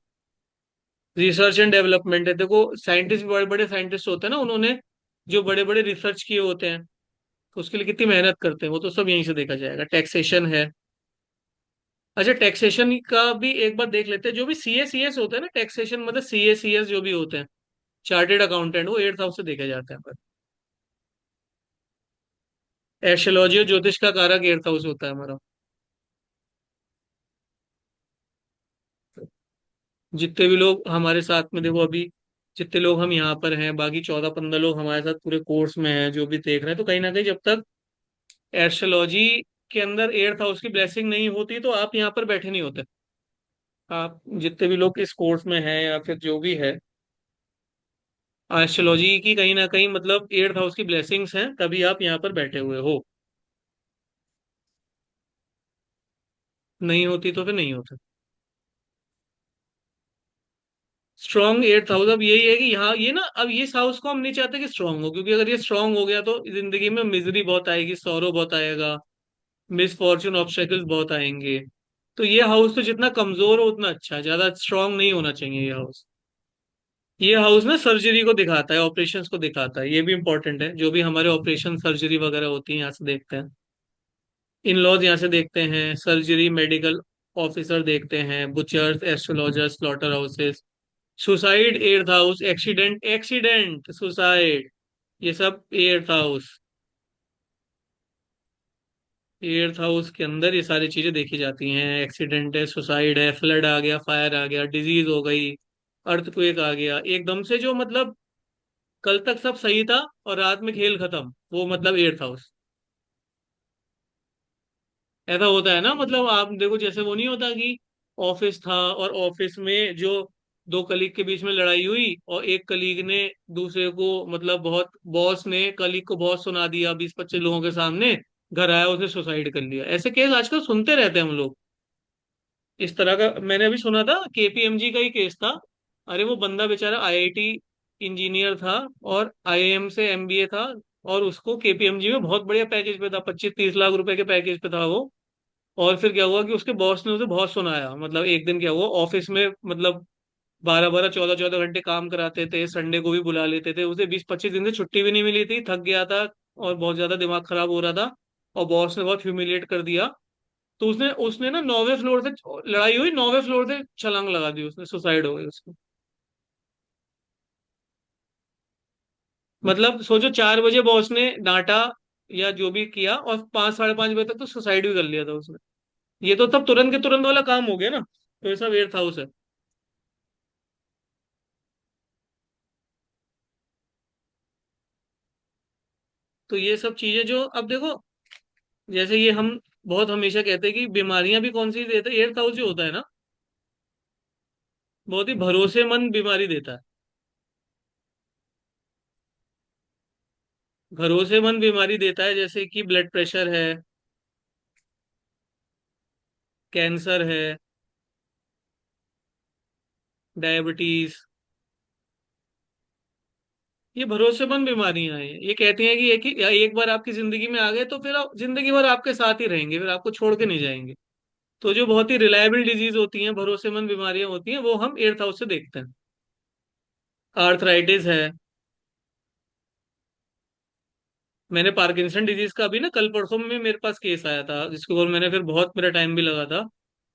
रिसर्च एंड डेवलपमेंट है, देखो साइंटिस्ट, बड़े बड़े साइंटिस्ट होते हैं ना, उन्होंने जो बड़े बड़े रिसर्च किए होते हैं, उसके लिए कितनी मेहनत करते हैं, वो तो सब यहीं से देखा जाएगा। टैक्सेशन है, अच्छा टैक्सेशन का भी एक बार देख लेते हैं। जो भी सी एस होते हैं ना, टैक्सेशन मतलब सी एस जो भी होते हैं, चार्टेड अकाउंटेंट, वो एट्थ हाउस से देखे जाते हैं पर। एस्ट्रोलॉजी और ज्योतिष का कारक एट्थ हाउस होता है हमारा। जितने भी लोग हमारे साथ में देखो अभी, जितने लोग हम यहाँ पर हैं, बाकी 14-15 लोग हमारे साथ पूरे कोर्स में हैं जो भी देख रहे हैं, तो कहीं ना कहीं जब तक एस्ट्रोलॉजी के अंदर एट्थ हाउस की ब्लेसिंग नहीं होती तो आप यहाँ पर बैठे नहीं होते। आप जितने भी लोग इस कोर्स में हैं या फिर जो भी है, एस्ट्रोलॉजी की कहीं ना कहीं मतलब एट्थ हाउस की ब्लेसिंग्स हैं, तभी आप यहाँ पर बैठे हुए हो, नहीं होती तो फिर नहीं होता। स्ट्रॉन्ग एट्थ हाउस, अब यही है कि यहाँ ये ना, अब इस हाउस को हम नहीं चाहते कि स्ट्रांग हो, क्योंकि अगर ये स्ट्रांग हो गया तो जिंदगी में मिजरी बहुत आएगी, सौरो बहुत आएगा, मिस फॉर्चून ऑब्स्टेकल्स बहुत आएंगे। तो ये हाउस तो जितना कमजोर हो उतना अच्छा, ज्यादा स्ट्रांग नहीं होना चाहिए ये हाउस। ये हाउस ना सर्जरी को दिखाता है, ऑपरेशंस को दिखाता है, ये भी इंपॉर्टेंट है। जो भी हमारे ऑपरेशन सर्जरी वगैरह होती है यहाँ से देखते हैं। इन लॉज यहाँ से देखते हैं, सर्जरी मेडिकल ऑफिसर देखते हैं, butchers, astrologers, slaughter houses, suicide, eighth house, accident, accident suicide, ये सब एट्थ हाउस। एट्थ हाउस के अंदर ये सारी चीजें देखी जाती हैं। एक्सीडेंट है, सुसाइड है, फ्लड आ गया, फायर आ गया, डिजीज हो गई, अर्थक्वेक आ गया एकदम से, जो मतलब कल तक सब सही था और रात में खेल खत्म, वो मतलब एट्थ हाउस। ऐसा होता है ना, मतलब आप देखो, जैसे वो नहीं होता कि ऑफिस था और ऑफिस में जो दो कलीग के बीच में लड़ाई हुई और एक कलीग ने दूसरे को, मतलब बहुत, बॉस ने कलीग को बहुत सुना दिया 20-25 लोगों के सामने, घर आया उसने सुसाइड कर लिया। ऐसे केस आजकल सुनते रहते हैं हम लोग। इस तरह का मैंने अभी सुना था, केपीएमजी का ही केस था। अरे वो बंदा बेचारा आईआईटी इंजीनियर था और आईआईएम से एमबीए था, और उसको केपीएमजी में बहुत बढ़िया पैकेज पे था, 25-30 लाख रुपए के पैकेज पे था वो। और फिर क्या हुआ कि उसके बॉस ने उसे बहुत सुनाया, मतलब एक दिन क्या हुआ ऑफिस में, मतलब 12-12 14-14 घंटे काम कराते थे, संडे को भी बुला लेते थे उसे, 20-25 दिन से छुट्टी भी नहीं मिली थी, थक गया था और बहुत ज्यादा दिमाग खराब हो रहा था, और बॉस ने बहुत ह्यूमिलिएट कर दिया। तो उसने उसने ना 9वें फ्लोर से, लड़ाई हुई 9वें फ्लोर से छलांग लगा दी उसने, सुसाइड हो गई उसकी। मतलब सोचो, 4 बजे बॉस ने डांटा या जो भी किया, और 5-5:30 बजे तक तो सुसाइड भी कर लिया था उसने। ये तो तब तुरंत के तुरंत वाला काम हो गया ना। तो ये सब एट्थ हाउस है। तो ये सब चीजें जो अब देखो, जैसे ये हम बहुत हमेशा कहते हैं कि बीमारियां भी कौन सी देते हैं, एट्थ हाउस जो होता है ना, बहुत ही भरोसेमंद बीमारी देता है। भरोसेमंद बीमारी देता है, जैसे कि ब्लड प्रेशर है, कैंसर है, डायबिटीज, ये भरोसेमंद बीमारियां हैं। ये कहती हैं कि एक बार आपकी जिंदगी में आ गए तो फिर जिंदगी भर आपके साथ ही रहेंगे, फिर आपको छोड़ के नहीं जाएंगे। तो जो बहुत ही रिलायबल डिजीज होती हैं, भरोसेमंद बीमारियां होती हैं, वो हम एट्थ हाउस से देखते हैं। आर्थराइटिस है। मैंने पार्किंसन डिजीज का अभी ना कल परसों में मेरे पास केस आया था, जिसके ऊपर मैंने फिर बहुत मेरा टाइम भी लगा था।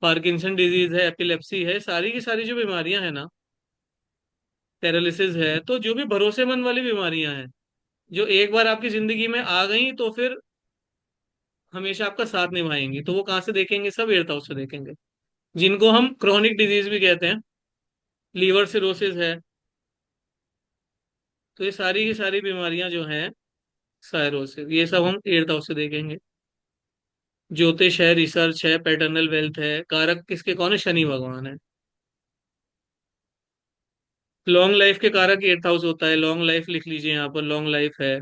पार्किंसन डिजीज है, एपिलेप्सी है, सारी की सारी जो बीमारियां हैं ना, पैरालिसिस है, तो जो भी भरोसेमंद वाली बीमारियां हैं, जो एक बार आपकी जिंदगी में आ गई तो फिर हमेशा आपका साथ निभाएंगी, तो वो कहाँ से देखेंगे, सब एट्थ हाउस से देखेंगे। जिनको हम क्रोनिक डिजीज भी कहते हैं, लीवर सिरोसिस है, तो ये सारी की सारी बीमारियां जो हैं, साइरोसिस, ये सब हम एट्थ हाउस से देखेंगे। ज्योतिष है, रिसर्च है, पैटर्नल वेल्थ है, कारक किसके कौन है, शनि भगवान है। लॉन्ग लाइफ के कारक एट्थ हाउस होता है, लॉन्ग लाइफ लिख लीजिए यहाँ पर, लॉन्ग लाइफ है।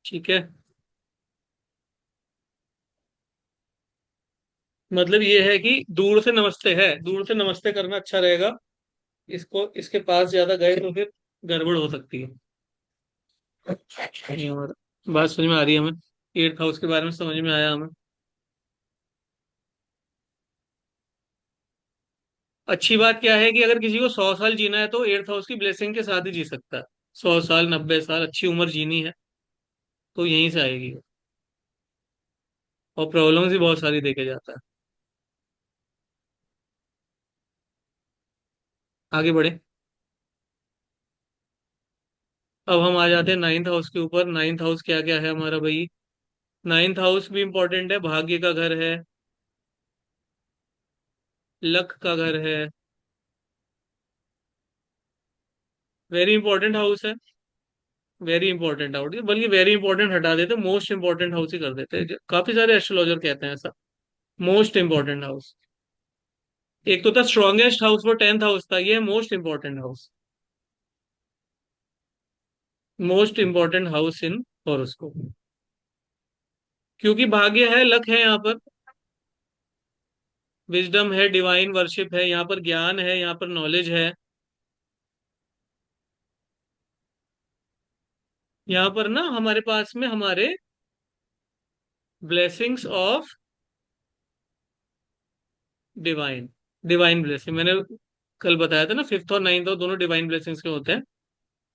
ठीक है। मतलब ये है कि दूर से नमस्ते है, दूर से नमस्ते करना अच्छा रहेगा। इसको इसके पास ज्यादा गए तो फिर गड़बड़ हो सकती है। नहीं, और बात समझ में आ रही है हमें, एट्थ हाउस के बारे में समझ में आया हमें। अच्छी बात क्या है कि अगर किसी को 100 साल जीना है तो एट्थ हाउस की ब्लेसिंग के साथ ही जी सकता है। 100 साल, 90 साल अच्छी उम्र जीनी है तो यहीं से आएगी। और प्रॉब्लम्स भी बहुत सारी देखे जाता है। आगे बढ़े। अब हम आ जाते हैं नाइन्थ हाउस के ऊपर। नाइन्थ हाउस क्या क्या है हमारा भाई। नाइन्थ हाउस भी इंपॉर्टेंट है, भाग्य का घर है, लक का घर है, वेरी इंपॉर्टेंट हाउस है। वेरी इंपॉर्टेंट हाउस, बल्कि वेरी इंपॉर्टेंट हटा देते, मोस्ट इंपॉर्टेंट हाउस ही कर देते, काफी सारे एस्ट्रोलॉजर कहते हैं ऐसा। Most important house. एक तो था स्ट्रॉन्गेस्ट हाउस, वो 10th हाउस था, ये most important house. Most important house in horoscope, क्योंकि भाग्य है, लक है यहाँ पर, विजडम है, डिवाइन वर्शिप है यहाँ पर, ज्ञान है यहाँ पर, नॉलेज है। यहाँ पर ना हमारे पास में हमारे blessings of divine, divine blessing मैंने कल बताया था ना, फिफ्थ और नाइन्थ और दोनों डिवाइन ब्लेसिंग्स के होते हैं।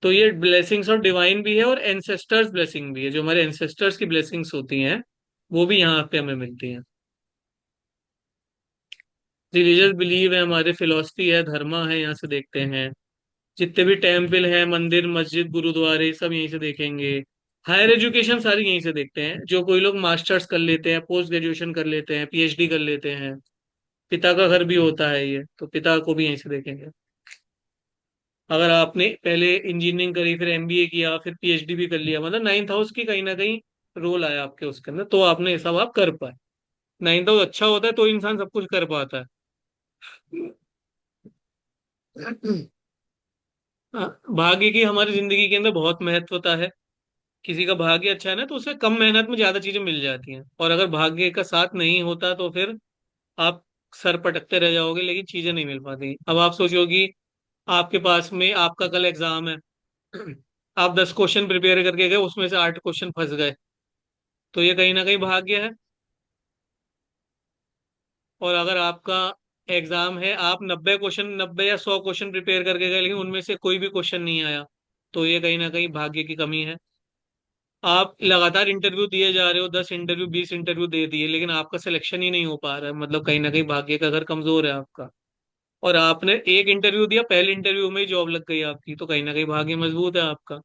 तो ये ब्लेसिंग्स ऑफ डिवाइन भी है और एंसेस्टर्स ब्लेसिंग भी है, जो हमारे एंसेस्टर्स की ब्लेसिंग्स होती हैं वो भी यहाँ पे हमें मिलती हैं। रिलीजियस बिलीव है हमारे, फिलोसफी है, धर्मा है, यहाँ से देखते हैं। जितने भी टेम्पल हैं, मंदिर मस्जिद गुरुद्वारे, सब यहीं से देखेंगे। हायर एजुकेशन सारी यहीं से देखते हैं, जो कोई लोग मास्टर्स कर लेते हैं, पोस्ट ग्रेजुएशन कर लेते हैं, पीएचडी कर लेते हैं। पिता का घर भी होता है ये, तो पिता को भी यहीं से देखेंगे। अगर आपने पहले इंजीनियरिंग करी, फिर एमबीए किया, फिर पीएचडी भी कर लिया, मतलब नाइन्थ हाउस की कहीं ना कहीं रोल आया आपके उसके अंदर, तो आपने ये सब आप कर पाए। नाइन्थ हाउस अच्छा होता है तो इंसान सब कुछ कर पाता है। हाँ, भाग्य की हमारी जिंदगी के अंदर बहुत महत्वता है। किसी का भाग्य अच्छा है ना, तो उसे कम मेहनत में ज्यादा चीजें मिल जाती हैं, और अगर भाग्य का साथ नहीं होता तो फिर आप सर पटकते रह जाओगे, लेकिन चीजें नहीं मिल पाती। अब आप सोचो कि आपके पास में आपका कल एग्जाम है, आप 10 क्वेश्चन प्रिपेयर करके गए, उसमें से 8 क्वेश्चन फंस गए, तो ये कहीं ना कहीं भाग्य है। और अगर आपका एग्जाम है, आप 90 क्वेश्चन, 90 या 100 क्वेश्चन प्रिपेयर करके गए, लेकिन उनमें से कोई भी क्वेश्चन नहीं आया, तो ये कहीं ना कहीं भाग्य की कमी है। आप लगातार इंटरव्यू दिए जा रहे हो, 10 इंटरव्यू 20 इंटरव्यू दे दिए, लेकिन आपका सिलेक्शन ही नहीं हो पा रहा है, मतलब कहीं ना कहीं भाग्य का घर कमजोर है आपका। और आपने एक इंटरव्यू दिया, पहले इंटरव्यू में ही जॉब लग गई आपकी, तो कहीं ना कहीं भाग्य मजबूत है आपका।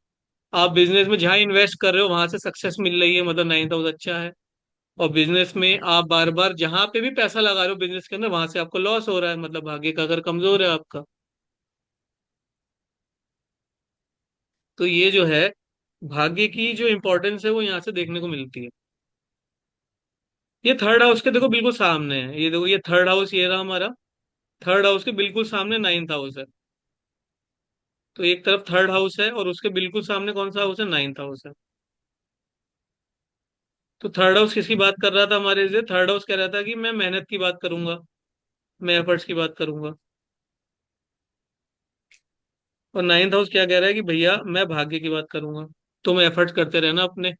आप बिजनेस में जहां इन्वेस्ट कर रहे हो वहां से सक्सेस मिल रही है, मतलब 9,000 अच्छा है। और बिजनेस में आप बार बार जहां पे भी पैसा लगा रहे हो बिजनेस के अंदर, वहां से आपको लॉस हो रहा है, मतलब भाग्य का घर कमजोर है आपका। तो ये जो है, भाग्य की जो इंपॉर्टेंस है वो यहाँ से देखने को मिलती है। ये थर्ड हाउस के देखो बिल्कुल सामने है, ये देखो, ये थर्ड हाउस ये रहा हमारा। थर्ड हाउस के बिल्कुल सामने नाइन्थ हाउस है। तो एक तरफ थर्ड हाउस है और उसके बिल्कुल सामने कौन सा हाउस है, नाइन्थ हाउस है। तो थर्ड हाउस किसकी बात कर रहा था हमारे से, थर्ड हाउस कह रहा था कि मैं मेहनत की बात करूंगा, मैं एफर्ट्स की बात करूंगा। और नाइन्थ हाउस क्या कह रहा है कि भैया मैं भाग्य की बात करूंगा, तुम एफर्ट्स करते रहना अपने।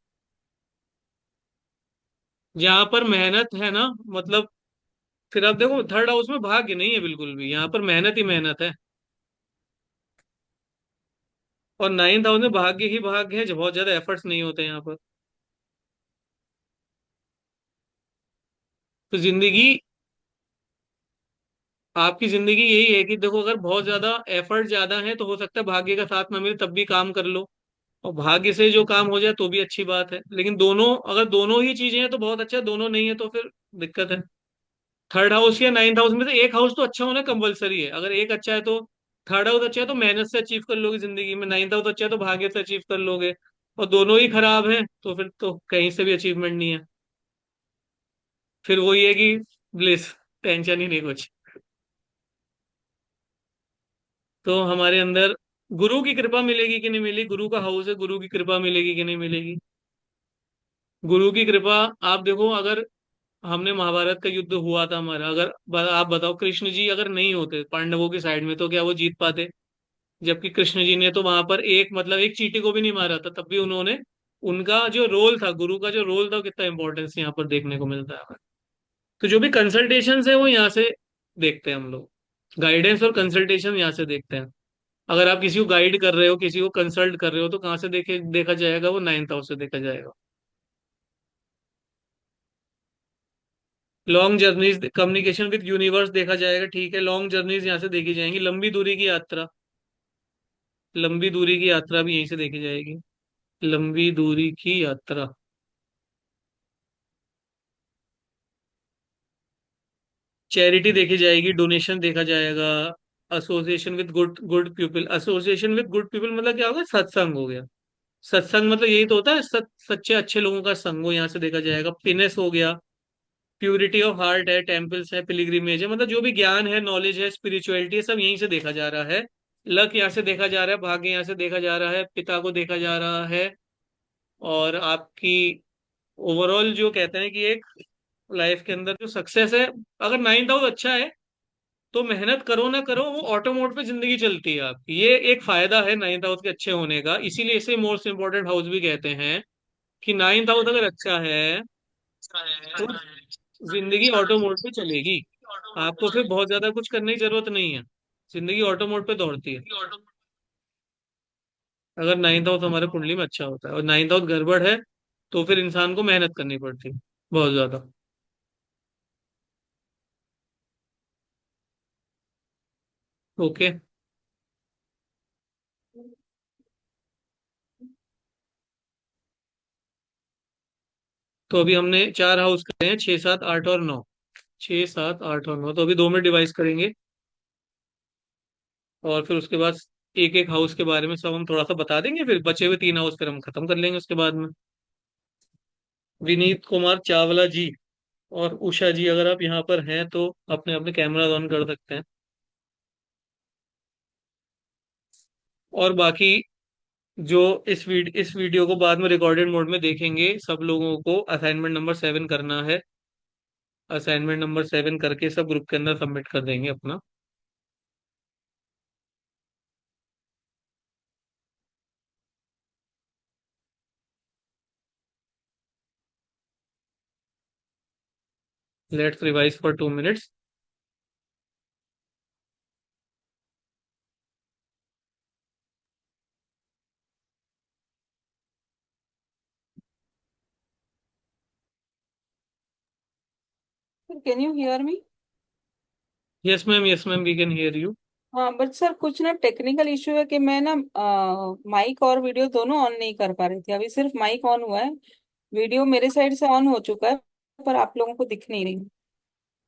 जहां पर मेहनत है ना, मतलब फिर आप देखो थर्ड हाउस में भाग्य नहीं है बिल्कुल भी, यहाँ पर मेहनत ही मेहनत है। और नाइन्थ हाउस में भाग्य ही भाग्य है, जो बहुत ज्यादा एफर्ट्स नहीं होते यहाँ पर। तो जिंदगी, आपकी जिंदगी यही है कि देखो, अगर बहुत ज्यादा एफर्ट ज्यादा है तो हो सकता है भाग्य का साथ ना मिले, तब भी काम कर लो। और भाग्य से जो काम हो जाए तो भी अच्छी बात है, लेकिन दोनों, अगर दोनों ही चीजें हैं तो बहुत अच्छा है, दोनों नहीं है तो फिर दिक्कत है। थर्ड हाउस या नाइन्थ हाउस में से एक हाउस तो अच्छा होना कंपलसरी है। अगर एक अच्छा है तो, थर्ड हाउस अच्छा है तो मेहनत से अचीव कर लोगे जिंदगी में, नाइन्थ हाउस अच्छा है तो भाग्य से अचीव कर लोगे। और दोनों ही खराब है तो फिर तो कहीं से भी अचीवमेंट नहीं है। फिर वही है कि ब्लिस, टेंशन ही नहीं कुछ। तो हमारे अंदर गुरु की कृपा मिलेगी कि नहीं मिलेगी, गुरु का हाउस है, गुरु की कृपा मिलेगी कि नहीं मिलेगी। गुरु की कृपा, आप देखो, अगर हमने महाभारत का युद्ध हुआ था हमारा, अगर आप बताओ कृष्ण जी अगर नहीं होते पांडवों की साइड में, तो क्या वो जीत पाते। जबकि कृष्ण जी ने तो वहां पर एक, मतलब एक चींटी को भी नहीं मारा था, तब भी उन्होंने, उनका जो रोल था, गुरु का जो रोल था, वो कितना इंपॉर्टेंस यहाँ पर देखने को मिलता है हमें। तो जो भी कंसल्टेशन है वो यहाँ से देखते हैं हम लोग, गाइडेंस और कंसल्टेशन यहाँ से देखते हैं। अगर आप किसी को गाइड कर रहे हो, किसी को कंसल्ट कर रहे हो, तो कहाँ से देखे देखा जाएगा, वो नाइन्थ हाउस से देखा जाएगा। Long journeys, communication with universe देखा जाएगा, ठीक है, लॉन्ग जर्नीज यहाँ से देखी जाएंगी। लंबी दूरी की यात्रा, लंबी दूरी की यात्रा भी यहीं से देखी जाएगी। लंबी दूरी की यात्रा, चैरिटी देखी जाएगी, डोनेशन देखा जाएगा। Association with good good people, association with good people मतलब क्या होगा, सत्संग हो गया। सत्संग मतलब यही तो होता है, सच्चे अच्छे लोगों का संग हो, यहाँ से देखा जाएगा। पिनेस हो गया, प्यूरिटी ऑफ हार्ट है, टेम्पल्स है, पिलिग्रिमेज है, मतलब जो भी ज्ञान है, नॉलेज है, स्पिरिचुअलिटी है, सब यहीं से देखा जा रहा है। लक यहाँ से देखा जा रहा है, भाग्य यहाँ से देखा जा रहा है, पिता को देखा जा रहा है। और आपकी ओवरऑल जो कहते हैं कि एक लाइफ के अंदर जो सक्सेस है, अगर नाइन्थ हाउस अच्छा है तो मेहनत करो ना करो, वो ऑटो मोड पे जिंदगी चलती है आपकी। ये एक फायदा है नाइन्थ हाउस के अच्छे होने का, इसीलिए इसे मोस्ट इंपॉर्टेंट हाउस भी कहते हैं, कि नाइन्थ हाउस अगर अच्छा है तो जिंदगी ऑटो मोड पे चलेगी। आपको फिर बहुत ज्यादा कुछ करने की जरूरत नहीं है, जिंदगी ऑटो मोड पे दौड़ती है अगर नाइन्थ हाउस हमारे कुंडली में अच्छा होता है। और नाइन्थ हाउस गड़बड़ है तो फिर इंसान को मेहनत करनी पड़ती है बहुत ज्यादा। ओके। तो अभी हमने चार हाउस करे हैं, 6 7 8 और 9। 6 7 8 और 9, तो अभी 2 में डिवाइस करेंगे, और फिर उसके बाद एक एक हाउस के बारे में सब हम थोड़ा सा बता देंगे, फिर बचे हुए 3 हाउस फिर हम खत्म कर लेंगे उसके बाद में। विनीत कुमार चावला जी और उषा जी, अगर आप यहाँ पर हैं तो अपने अपने कैमरा ऑन कर सकते हैं। और बाकी जो इस वीडियो को बाद में रिकॉर्डेड मोड में देखेंगे, सब लोगों को असाइनमेंट नंबर 7 करना है। असाइनमेंट नंबर 7 करके सब ग्रुप के अंदर सबमिट कर देंगे अपना। Let's revise for 2 minutes.
Sir can you hear me?
Yes ma'am, we can hear you.
हाँ बट सर कुछ ना टेक्निकल इशू है कि मैं ना माइक और वीडियो दोनों ऑन नहीं कर पा रही थी। अभी सिर्फ माइक ऑन हुआ है, वीडियो मेरे साइड से ऑन हो चुका है, पर आप लोगों को दिख नहीं रही।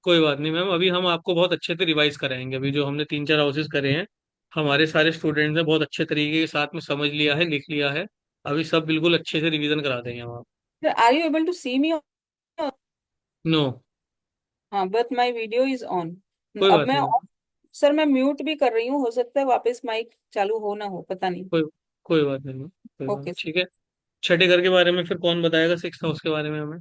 कोई बात नहीं मैम, अभी हम आपको बहुत अच्छे से रिवाइज कराएंगे। अभी जो हमने 3 4 हाउसेज करे हैं, हमारे सारे स्टूडेंट्स ने बहुत अच्छे तरीके के साथ में समझ लिया है, लिख लिया है। अभी सब बिल्कुल अच्छे से रिवीजन करा देंगे हम आप।
Are you able to see me?
No.
हाँ but my video is on.
कोई
अब
बात
मैं
नहीं।
सर मैं म्यूट भी कर रही हूँ, हो सकता है वापस माइक चालू हो ना हो, पता नहीं।
कोई कोई बात नहीं, कोई बात नहीं,
ओके सर।
ठीक है। छठे घर के बारे में फिर कौन बताएगा, 6 हाउस के बारे में हमें?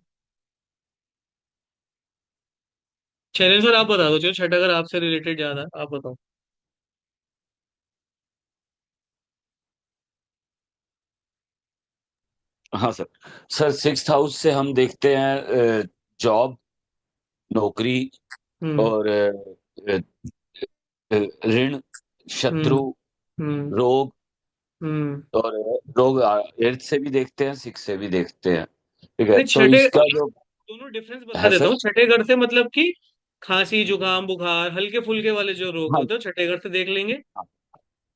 चैलेंज सर आप बता दो, चलो छठा घर आपसे रिलेटेड ज्यादा है, आप बताओ।
हाँ सर। सर 6th हाउस से हम देखते हैं जॉब, नौकरी,
हम्म।
और ऋण,
हम्म।
शत्रु,
हम्म।
रोग।
हम्म।
और रोग 8th से भी देखते हैं, 6 से भी देखते हैं। ठीक है,
नहीं,
तो
छठे
इसका जो
दोनों डिफरेंस बता
है
देता
सर।
हूँ। छठे घर से मतलब कि खांसी जुकाम बुखार हल्के फुल्के वाले जो रोग
हाँ।
होते हैं छठे घर से देख लेंगे।
हाँ,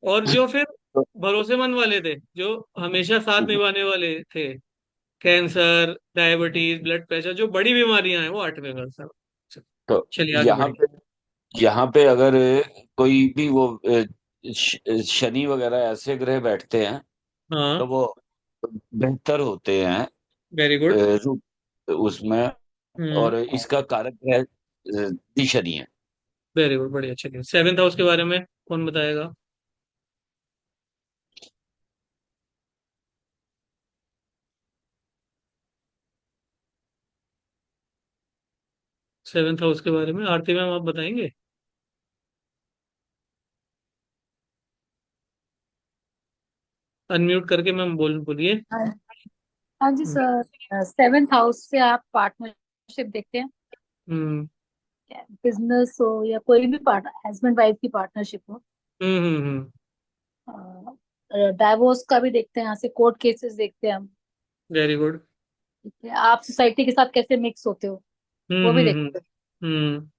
और जो फिर
तो
भरोसेमंद वाले थे, जो हमेशा साथ निभाने वाले थे, कैंसर डायबिटीज ब्लड प्रेशर, जो बड़ी बीमारियां हैं, वो 8वें घर से।
तो
चलिए आगे
यहाँ
बढ़िए।
पे यहाँ पे अगर कोई भी वो शनि वगैरह ऐसे ग्रह बैठते हैं
हाँ।
तो वो बेहतर होते हैं
वेरी गुड।
उसमें।
हम्म।
और इसका कारक है शनि है।
वेरी गुड, बढ़िया। चलिए 7th हाउस के बारे में कौन बताएगा? 7th हाउस के बारे में आरती मैम आप बताएंगे? अनम्यूट करके मैम बोलिए।
हाँ हाँ जी सर। 7th हाउस से आप पार्टनरशिप देखते हैं,
हम्म।
बिजनेस हो या कोई भी पार्ट हस्बैंड वाइफ की पार्टनरशिप हो।
हम्म।
डाइवोर्स का भी देखते हैं, यहाँ से कोर्ट केसेस देखते हैं हम।
Very good.
ठीक है, आप सोसाइटी के साथ कैसे मिक्स होते हो वो भी
हम्म।
देखते हैं।
हम्म।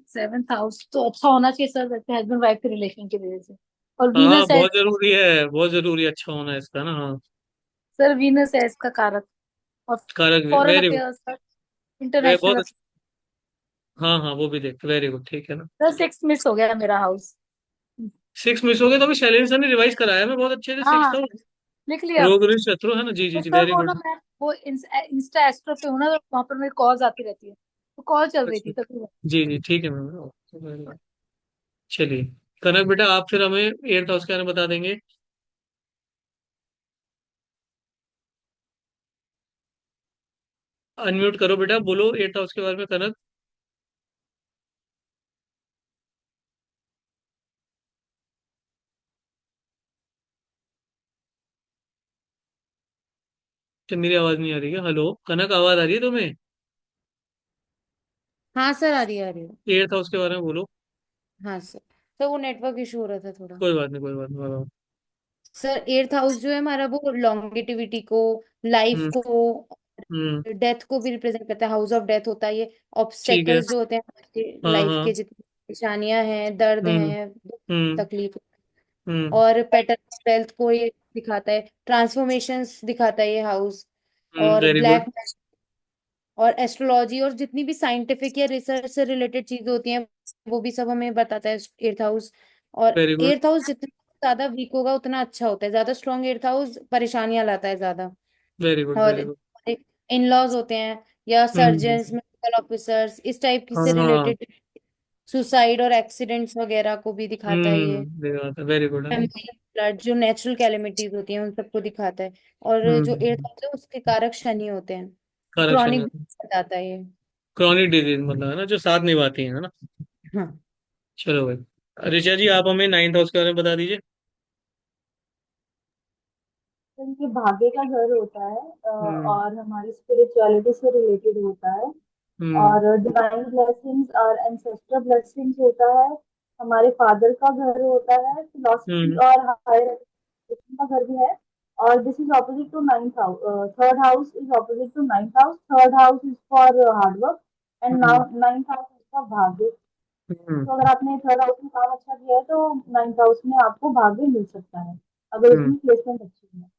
7th हाउस तो अच्छा होना चाहिए सर, वैसे हस्बैंड वाइफ के रिलेशन की वजह से। और
हाँ हाँ,
वीनस है,
बहुत जरूरी है, बहुत जरूरी, अच्छा होना इसका ना, हाँ।
सर वीनस है इसका कारक। और
कारक भी
foreign
very good.
Affairs sir,
वे
इंटरनेशनल
बहुत
अफेयर्स।
अच्छा। हाँ हाँ, वो भी देखते, वेरी गुड, ठीक है ना।
सर 6 मिस हो गया मेरा हाउस।
6 मिस हो गए तो अभी शैलेंद्र सर ने रिवाइज कराया मैं बहुत अच्छे से,
हाँ
6
हाँ,
था।
लिख लिया।
रोग ऋण शत्रु है ना, जी जी
तो
जी,
सर
वेरी
वो ना
गुड।
मैं वो इंस्टा एस्ट्रो पे हूँ ना, तो वहाँ पर मेरी कॉल्स आती रहती है, तो कॉल चल रही
अच्छा।
थी तकरीबन।
जी जी, ठीक है मैम। चलिए, कनक बेटा आप फिर हमें 8th हाउस के बारे में बता देंगे। अनम्यूट करो बेटा, बोलो 8th हाउस के बारे में कनक। तो मेरी आवाज नहीं आ रही है? हेलो कनक, आवाज आ रही है तुम्हें?
हाँ सर, आ रही है, आ रही है।
एट्थ हाउस के बारे में बोलो।
हाँ सर। सर वो नेटवर्क इशू हो रहा था थोड़ा।
कोई बात नहीं, कोई बात नहीं, बताओ।
सर एट्थ हाउस जो है हमारा, वो लॉन्गेटिविटी को, लाइफ
हम्म।
को,
हम्म।
डेथ को भी रिप्रेजेंट करता है। हाउस ऑफ डेथ होता है ये।
ठीक है।
ऑब्स्टेकल्स जो होते हैं
हाँ
लाइफ
हाँ।
के, जितनी परेशानियां हैं, दर्द
हम्म।
हैं,
हम्म।
तकलीफ।
हम्म।
और पैटर्न वेल्थ को ये दिखाता है, ट्रांसफॉर्मेशंस दिखाता है ये हाउस। और
वेरी गुड।
ब्लैक, और एस्ट्रोलॉजी और जितनी भी साइंटिफिक या रिसर्च से रिलेटेड चीजें होती हैं, वो भी सब हमें बताता है एट्थ हाउस। और
वेरी गुड।
एट्थ हाउस जितना ज्यादा वीक होगा उतना अच्छा होता है। ज्यादा स्ट्रॉन्ग एट्थ हाउस परेशानियां लाता है ज्यादा।
Very good.
और
वेरी गुड।
इन लॉज होते हैं, या
हम्म।
सर्जन्स, मेडिकल ऑफिसर्स, इस टाइप की से
हाँ।
रिलेटेड, सुसाइड और एक्सीडेंट्स वगैरह को भी दिखाता है ये।
वेरी गुड है।
फ्लड, जो नेचुरल कैलेमिटीज होती हैं, उन सबको दिखाता है। और जो एट्थ
हम्म।
हाउस है उसके कारक शनि होते हैं।
करेक्शन
क्रॉनिक
है।
बताता है ये।
क्रॉनिक डिजीज मतलब है ना, जो साथ निभाती है ना।
हाँ
चलो भाई, ऋचा जी आप हमें नाइन्थ हाउस के बारे में बता दीजिए।
तो ये भाग्य का घर होता है,
हम्म।
और हमारी स्पिरिचुअलिटी से रिलेटेड होता है।
हम्म।
और डिवाइन ब्लेसिंग्स और एंसेस्टर ब्लेसिंग्स होता है। हमारे फादर का घर होता है, फिलोसफी
हम्म।
और हायर एजुकेशन का घर भी है। और this is opposite to ninth house. Third house is opposite to ninth house. Third house is for hard work, and
hmm.
Now ninth house is for भाग्य।
हम्म।
तो अगर आपने थर्ड हाउस में काम अच्छा किया है तो नाइन्थ हाउस में आपको भाग्य मिल सकता है, अगर
हम्म।
उसमें प्लेसमेंट अच्छी है।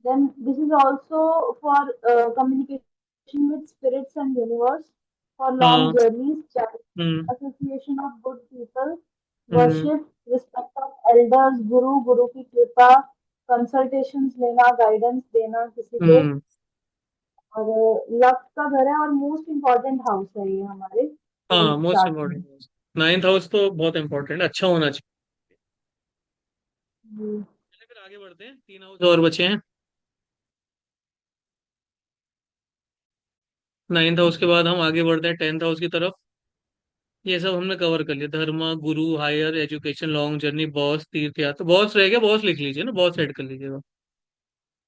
Then this is also for communication with spirits and universe, for long
हाँ।
journeys, child
hmm.
association of good people,
hmm.
worship, respect of elders, गुरु की कृपा, कंसल्टेशंस लेना, गाइडेंस देना किसी को।
हम्म।
और लक का घर है, और मोस्ट इम्पोर्टेंट हाउस है ये हमारे
हाँ, मोस्ट
चार्ट में।
इम्पोर्टेंट। नाइन्थ हाउस तो बहुत इंपॉर्टेंट, अच्छा होना चाहिए।
जी।
चलिए फिर आगे बढ़ते हैं, तीन हाउस और बचे हैं। नाइन्थ हाउस के बाद हम आगे बढ़ते हैं टेंथ हाउस की तरफ। ये सब हमने कवर कर लिया, धर्म, गुरु, higher education, long journey, boss, तीर्थ यात्रा। बॉस रह गया, बॉस लिख लीजिए ना, बॉस ऐड कर लीजिएगा।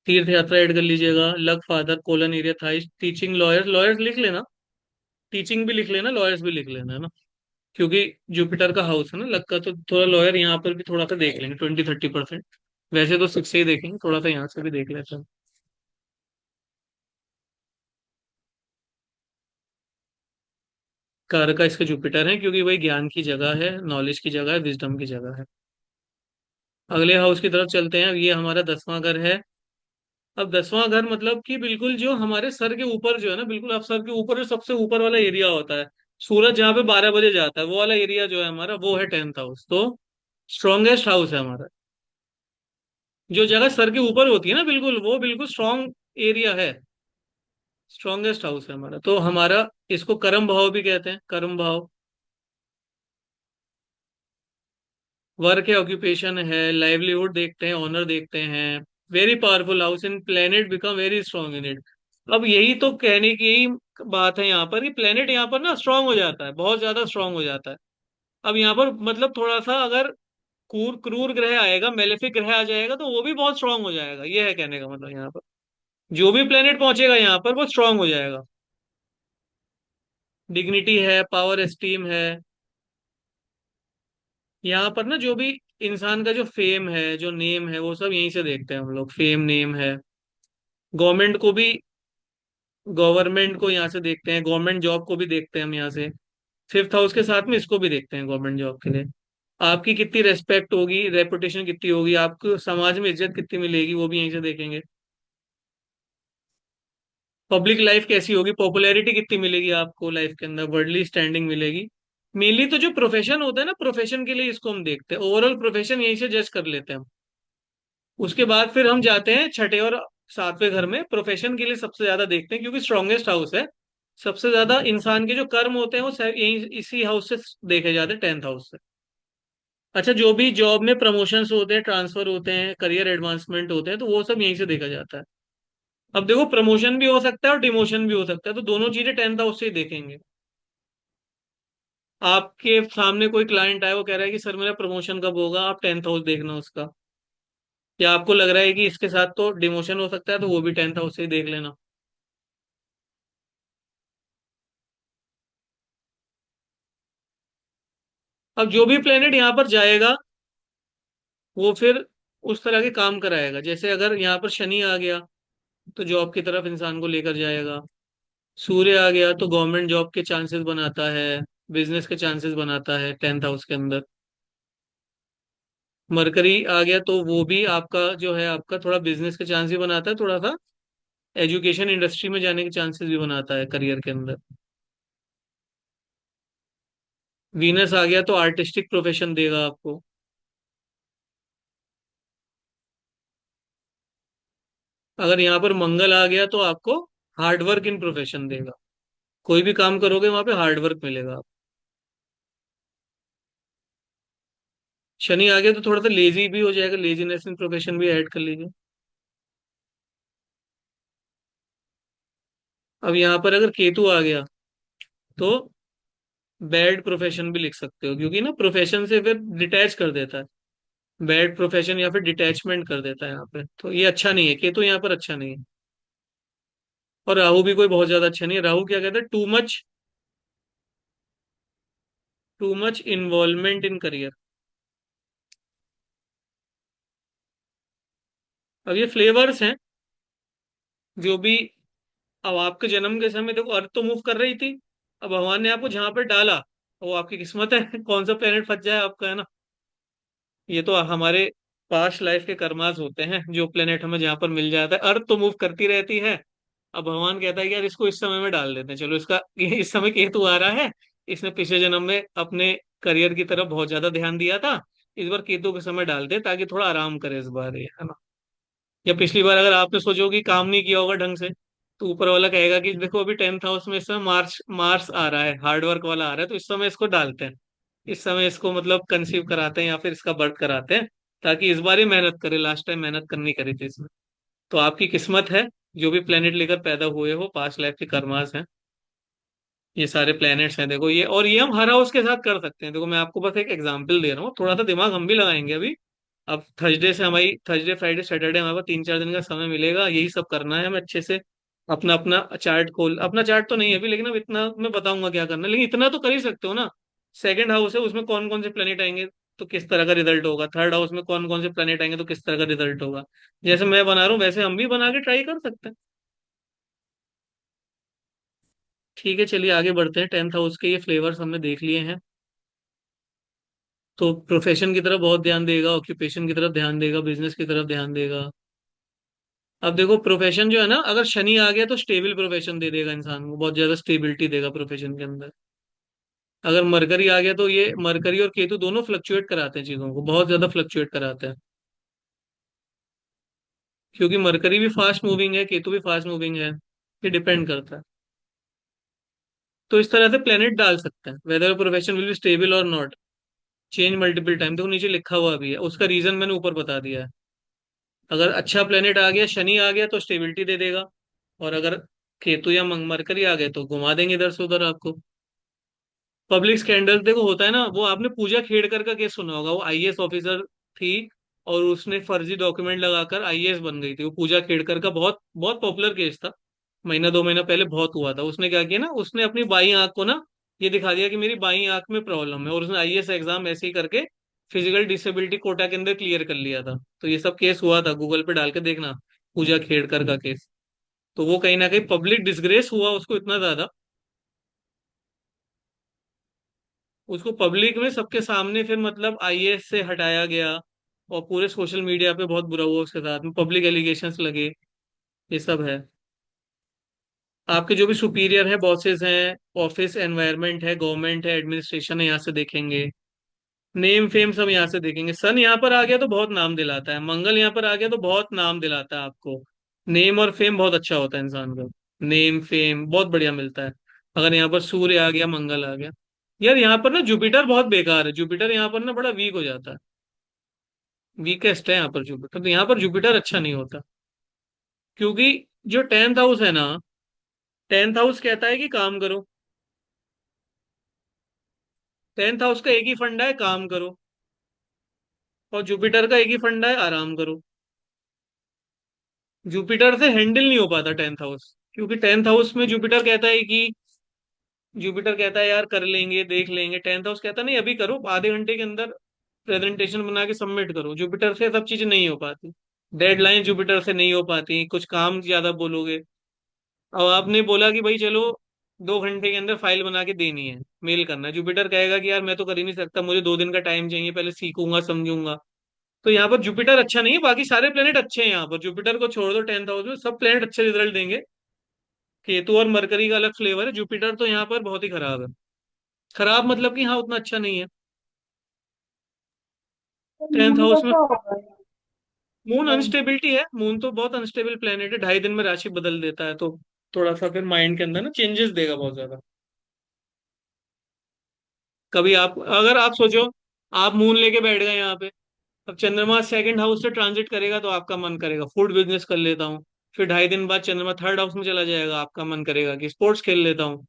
तीर्थ यात्रा ऐड कर लीजिएगा, luck, father, colon area, thighs, teaching, lawyers. Lawyers लिख लेना, टीचिंग भी लिख लेना, लॉयर्स भी लिख लेना, है ना। क्योंकि जुपिटर का हाउस है ना लक का, तो थोड़ा लॉयर यहाँ पर भी थोड़ा सा देख लेंगे, 20-30%। वैसे तो सिक्स से ही देखेंगे, थोड़ा सा यहाँ से भी देख लेते हैं। कारक का इसका जुपिटर है, क्योंकि वही ज्ञान की जगह है, नॉलेज की जगह है, विजडम की जगह है। अगले हाउस की तरफ चलते हैं, ये हमारा 10वां घर है। अब 10वां घर मतलब कि बिल्कुल जो हमारे सर के ऊपर जो है ना, बिल्कुल आप सर के ऊपर जो सबसे ऊपर वाला एरिया होता है, सूरज जहाँ पे 12 बजे जाता है, वो वाला एरिया जो है हमारा, वो है टेंथ हाउस। तो स्ट्रॉन्गेस्ट हाउस है हमारा। जो जगह सर के ऊपर होती है ना, बिल्कुल वो बिल्कुल स्ट्रॉन्ग एरिया है। स्ट्रॉन्गेस्ट हाउस है हमारा, तो हमारा इसको कर्म भाव भी कहते हैं, कर्म भाव। वर्क है, ऑक्यूपेशन है, लाइवलीहुड देखते हैं, ऑनर देखते हैं। Very powerful house in planet become very strong in it. अब यही तो कहने की यही बात है यहाँ पर, कि प्लेनेट यहाँ पर ना स्ट्रांग हो जाता है, बहुत ज्यादा स्ट्रांग हो जाता है। अब यहाँ पर मतलब थोड़ा सा अगर क्रूर ग्रह आएगा, मेलेफिक ग्रह आ जाएगा, तो वो भी बहुत स्ट्रांग हो जाएगा। ये है कहने का मतलब, यहाँ पर जो भी प्लेनेट पहुंचेगा यहाँ पर वो स्ट्रांग हो जाएगा। डिग्निटी है, पावर एस्टीम है। यहाँ पर ना जो भी इंसान का जो फेम है, जो नेम है, वो सब यहीं से देखते हैं हम लोग, फेम नेम है। गवर्नमेंट को भी, गवर्नमेंट को यहाँ से देखते हैं, गवर्नमेंट जॉब को भी देखते हैं हम यहाँ से। फिफ्थ हाउस के साथ में इसको भी देखते हैं गवर्नमेंट जॉब के लिए। आपकी कितनी रेस्पेक्ट होगी, रेपुटेशन कितनी होगी, आपको समाज में इज्जत कितनी मिलेगी, वो भी यहीं से देखेंगे। पब्लिक लाइफ कैसी होगी, पॉपुलैरिटी कितनी मिलेगी आपको लाइफ के अंदर, वर्ल्डली स्टैंडिंग मिलेगी। मेनली तो जो प्रोफेशन होता है ना, प्रोफेशन के लिए इसको हम देखते हैं, ओवरऑल प्रोफेशन यहीं से जज कर लेते हैं हम। उसके बाद फिर हम जाते हैं छठे और सातवें घर में, प्रोफेशन के लिए सबसे ज्यादा देखते हैं, क्योंकि स्ट्रॉन्गेस्ट हाउस है। सबसे ज्यादा इंसान के जो कर्म होते हैं वो यही इसी हाउस से देखे जाते हैं, टेंथ हाउस से। अच्छा, जो भी जॉब में प्रमोशंस होते हैं, ट्रांसफर होते हैं, करियर एडवांसमेंट होते हैं, तो वो सब यहीं से देखा जाता है। अब देखो, प्रमोशन भी हो सकता है और डिमोशन भी हो सकता है, तो दोनों चीजें टेंथ हाउस से ही देखेंगे। आपके सामने कोई क्लाइंट आए, वो कह रहा है कि सर मेरा प्रमोशन कब होगा, आप टेंथ हाउस देखना उसका। या आपको लग रहा है कि इसके साथ तो डिमोशन हो सकता है, तो वो भी 10th हाउस से ही देख लेना। अब जो भी प्लेनेट यहाँ पर जाएगा वो फिर उस तरह के काम कराएगा। जैसे अगर यहाँ पर शनि आ गया तो जॉब की तरफ इंसान को लेकर जाएगा। सूर्य आ गया तो गवर्नमेंट जॉब के चांसेस बनाता है, बिजनेस के चांसेस बनाता है 10th हाउस के अंदर। मरकरी आ गया तो वो भी आपका जो है, आपका थोड़ा बिजनेस के चांस भी बनाता है, थोड़ा सा एजुकेशन इंडस्ट्री में जाने के चांसेस भी बनाता है करियर के अंदर। वीनस आ गया तो आर्टिस्टिक प्रोफेशन देगा आपको। अगर यहाँ पर मंगल आ गया तो आपको हार्डवर्क इन प्रोफेशन देगा। कोई भी काम करोगे वहां पे हार्डवर्क मिलेगा। शनि आ गया तो थोड़ा सा लेजी भी हो जाएगा, लेजीनेस इन प्रोफेशन भी ऐड कर लीजिए। अब यहाँ पर अगर केतु आ गया तो बैड प्रोफेशन भी लिख सकते हो, क्योंकि ना प्रोफेशन से फिर डिटैच कर देता है। बैड प्रोफेशन या फिर डिटैचमेंट कर देता है यहाँ पे, तो ये अच्छा नहीं है, केतु यहाँ पर अच्छा नहीं है। और राहु भी कोई बहुत ज्यादा अच्छा नहीं है। राहु क्या कहता है, too much involvement in career. अब ये फ्लेवर्स हैं जो भी। अब आपके जन्म के समय देखो अर्थ तो मूव कर रही थी, अब भगवान ने आपको जहां पर डाला वो आपकी किस्मत है कौन सा प्लेनेट फंस जाए आपका, है ना। ये तो हमारे पास्ट लाइफ के कर्मास होते हैं, जो प्लेनेट हमें जहां पर मिल जाता है। अर्थ तो मूव करती रहती है। अब भगवान कहता है कि यार इसको इस समय में डाल देते हैं, चलो इसका इस समय केतु आ रहा है, इसने पिछले जन्म में अपने करियर की तरफ बहुत ज्यादा ध्यान दिया था, इस बार केतु के समय डाल दे ताकि थोड़ा आराम करे इस बार ये, है ना। या पिछली बार अगर आपने सोचो कि काम नहीं किया होगा ढंग से, तो ऊपर वाला कहेगा कि देखो अभी 10th हाउस में इस समय मार्च मार्स आ रहा है, हार्डवर्क वाला आ रहा है, तो इस समय इसको डालते हैं, इस समय इसको मतलब कंसीव कराते हैं या फिर इसका बर्थ कराते हैं, ताकि इस बार ही मेहनत करे, लास्ट टाइम मेहनत करनी करी थी इसमें। तो आपकी किस्मत है, जो भी प्लेनेट लेकर पैदा हुए हो, पास्ट लाइफ के कर्मास हैं, ये सारे प्लैनेट्स हैं देखो ये। और ये हम हर हाउस के साथ कर सकते हैं। देखो मैं आपको बस एक एग्जांपल दे रहा हूँ, थोड़ा सा दिमाग हम भी लगाएंगे अभी। अब थर्सडे से हमारी थर्सडे फ्राइडे सैटरडे हमारे पास 3-4 दिन का समय मिलेगा, यही सब करना है हमें अच्छे से। अपना अपना चार्ट खोल, अपना चार्ट तो नहीं है अभी, लेकिन अब इतना मैं बताऊंगा क्या करना है, लेकिन इतना तो कर ही सकते हो ना। सेकंड हाउस है, उसमें कौन कौन से प्लेनेट आएंगे तो किस तरह का रिजल्ट होगा, थर्ड हाउस में कौन कौन से प्लेनेट आएंगे तो किस तरह का रिजल्ट होगा। जैसे मैं बना रहा हूँ वैसे हम भी बना के ट्राई कर सकते हैं। ठीक है, चलिए आगे बढ़ते हैं। 10th हाउस के ये फ्लेवर्स हमने देख लिए हैं। तो प्रोफेशन की तरफ बहुत ध्यान देगा, ऑक्यूपेशन की तरफ ध्यान देगा, बिजनेस की तरफ ध्यान देगा। अब देखो प्रोफेशन जो है ना, अगर शनि आ गया तो स्टेबल प्रोफेशन दे देगा इंसान को, बहुत ज्यादा स्टेबिलिटी देगा प्रोफेशन के अंदर। अगर मरकरी आ गया तो ये मरकरी और केतु दोनों फ्लक्चुएट कराते हैं चीजों को, बहुत ज्यादा फ्लक्चुएट कराते हैं। क्योंकि मरकरी भी फास्ट मूविंग है, केतु भी फास्ट मूविंग है, ये डिपेंड करता है। तो इस तरह से प्लेनेट डाल सकते हैं, whether profession will be stable और नॉट, चेंज मल्टीपल टाइम। देखो नीचे लिखा हुआ भी है, उसका रीजन मैंने ऊपर बता दिया है। अगर अच्छा प्लेनेट आ गया, शनि आ गया तो स्टेबिलिटी दे देगा। और अगर केतु या मरकरी आ गए तो घुमा देंगे इधर से उधर आपको। पब्लिक स्कैंडल देखो होता है ना, वो आपने पूजा खेड़कर का केस सुना होगा, वो आईएएस ऑफिसर थी और उसने फर्जी डॉक्यूमेंट लगाकर आईएएस बन गई थी। वो पूजा खेड़कर का बहुत बहुत पॉपुलर केस था, महीना 2 महीना पहले बहुत हुआ था। उसने क्या किया ना, उसने अपनी बाई आंख को ना ये दिखा दिया कि मेरी बाई आंख में प्रॉब्लम है, और उसने आईएएस एग्जाम ऐसे ही करके फिजिकल डिसेबिलिटी कोटा के अंदर क्लियर कर लिया था। तो ये सब केस हुआ था, गूगल पे डाल के देखना, पूजा खेड़कर का केस। तो वो कहीं ना कहीं पब्लिक डिसग्रेस हुआ उसको इतना ज्यादा, उसको पब्लिक में सबके सामने फिर मतलब आईएएस से हटाया गया, और पूरे सोशल मीडिया पे बहुत बुरा हुआ उसके साथ में, पब्लिक एलिगेशंस लगे, ये सब है। आपके जो भी सुपीरियर है, बॉसेस हैं, ऑफिस एनवायरनमेंट है, गवर्नमेंट है, एडमिनिस्ट्रेशन है, यहाँ से देखेंगे। नेम फेम सब यहाँ से देखेंगे। सन यहाँ पर आ गया तो बहुत नाम दिलाता है, मंगल यहाँ पर आ गया तो बहुत नाम दिलाता है आपको। नेम और फेम बहुत अच्छा होता है इंसान को, नेम फेम बहुत बढ़िया मिलता है। अगर यहाँ पर सूर्य आ गया, मंगल आ गया। यार यहाँ पर ना जुपिटर बहुत बेकार है, जुपिटर यहाँ पर ना बड़ा वीक हो जाता है, वीकेस्ट है यहाँ पर जुपिटर, तो यहाँ पर जुपिटर अच्छा नहीं होता। क्योंकि जो 10th हाउस है ना, 10th हाउस कहता है कि काम करो। 10th हाउस का एक ही फंडा है, काम करो। और जुपिटर का एक ही फंडा है, आराम करो। जुपिटर से हैंडल नहीं हो पाता 10th हाउस, क्योंकि 10th हाउस में जुपिटर कहता है कि, जुपिटर कहता है यार कर लेंगे देख लेंगे, 10th हाउस कहता है नहीं अभी करो, आधे घंटे के अंदर प्रेजेंटेशन बना के सबमिट करो। जुपिटर से सब चीजें नहीं हो पाती, डेडलाइन जुपिटर से नहीं हो पाती, कुछ काम ज्यादा बोलोगे। अब आपने बोला कि भाई चलो 2 घंटे के अंदर फाइल बना के देनी है, मेल करना है, जुपिटर कहेगा कि यार मैं तो कर ही नहीं सकता, मुझे 2 दिन का टाइम चाहिए, पहले सीखूंगा समझूंगा। तो यहाँ पर जुपिटर अच्छा नहीं है, बाकी सारे प्लेनेट अच्छे हैं, यहाँ पर जुपिटर को छोड़ दो 10th हाउस में सब प्लेनेट अच्छे रिजल्ट देंगे। केतु और मरकरी का अलग फ्लेवर है, जुपिटर तो यहाँ पर बहुत ही खराब है। खराब मतलब कि हाँ उतना अच्छा नहीं है।
तो
टेंथ
मून
हाउस में
कैसा होगा?
Moon
moon.
अनस्टेबिलिटी है, मून तो बहुत अनस्टेबल प्लेनेट है, 2.5 दिन में राशि बदल देता है, तो थोड़ा सा फिर माइंड के अंदर ना चेंजेस देगा बहुत ज्यादा। कभी आप अगर आप सोचो आप मून लेके बैठ गए यहाँ पे, अब चंद्रमा 2nd हाउस से ट्रांजिट करेगा तो आपका मन करेगा फूड बिजनेस कर लेता हूँ। फिर 2.5 दिन बाद चंद्रमा 3rd हाउस में चला जाएगा, आपका मन करेगा कि स्पोर्ट्स खेल लेता हूँ।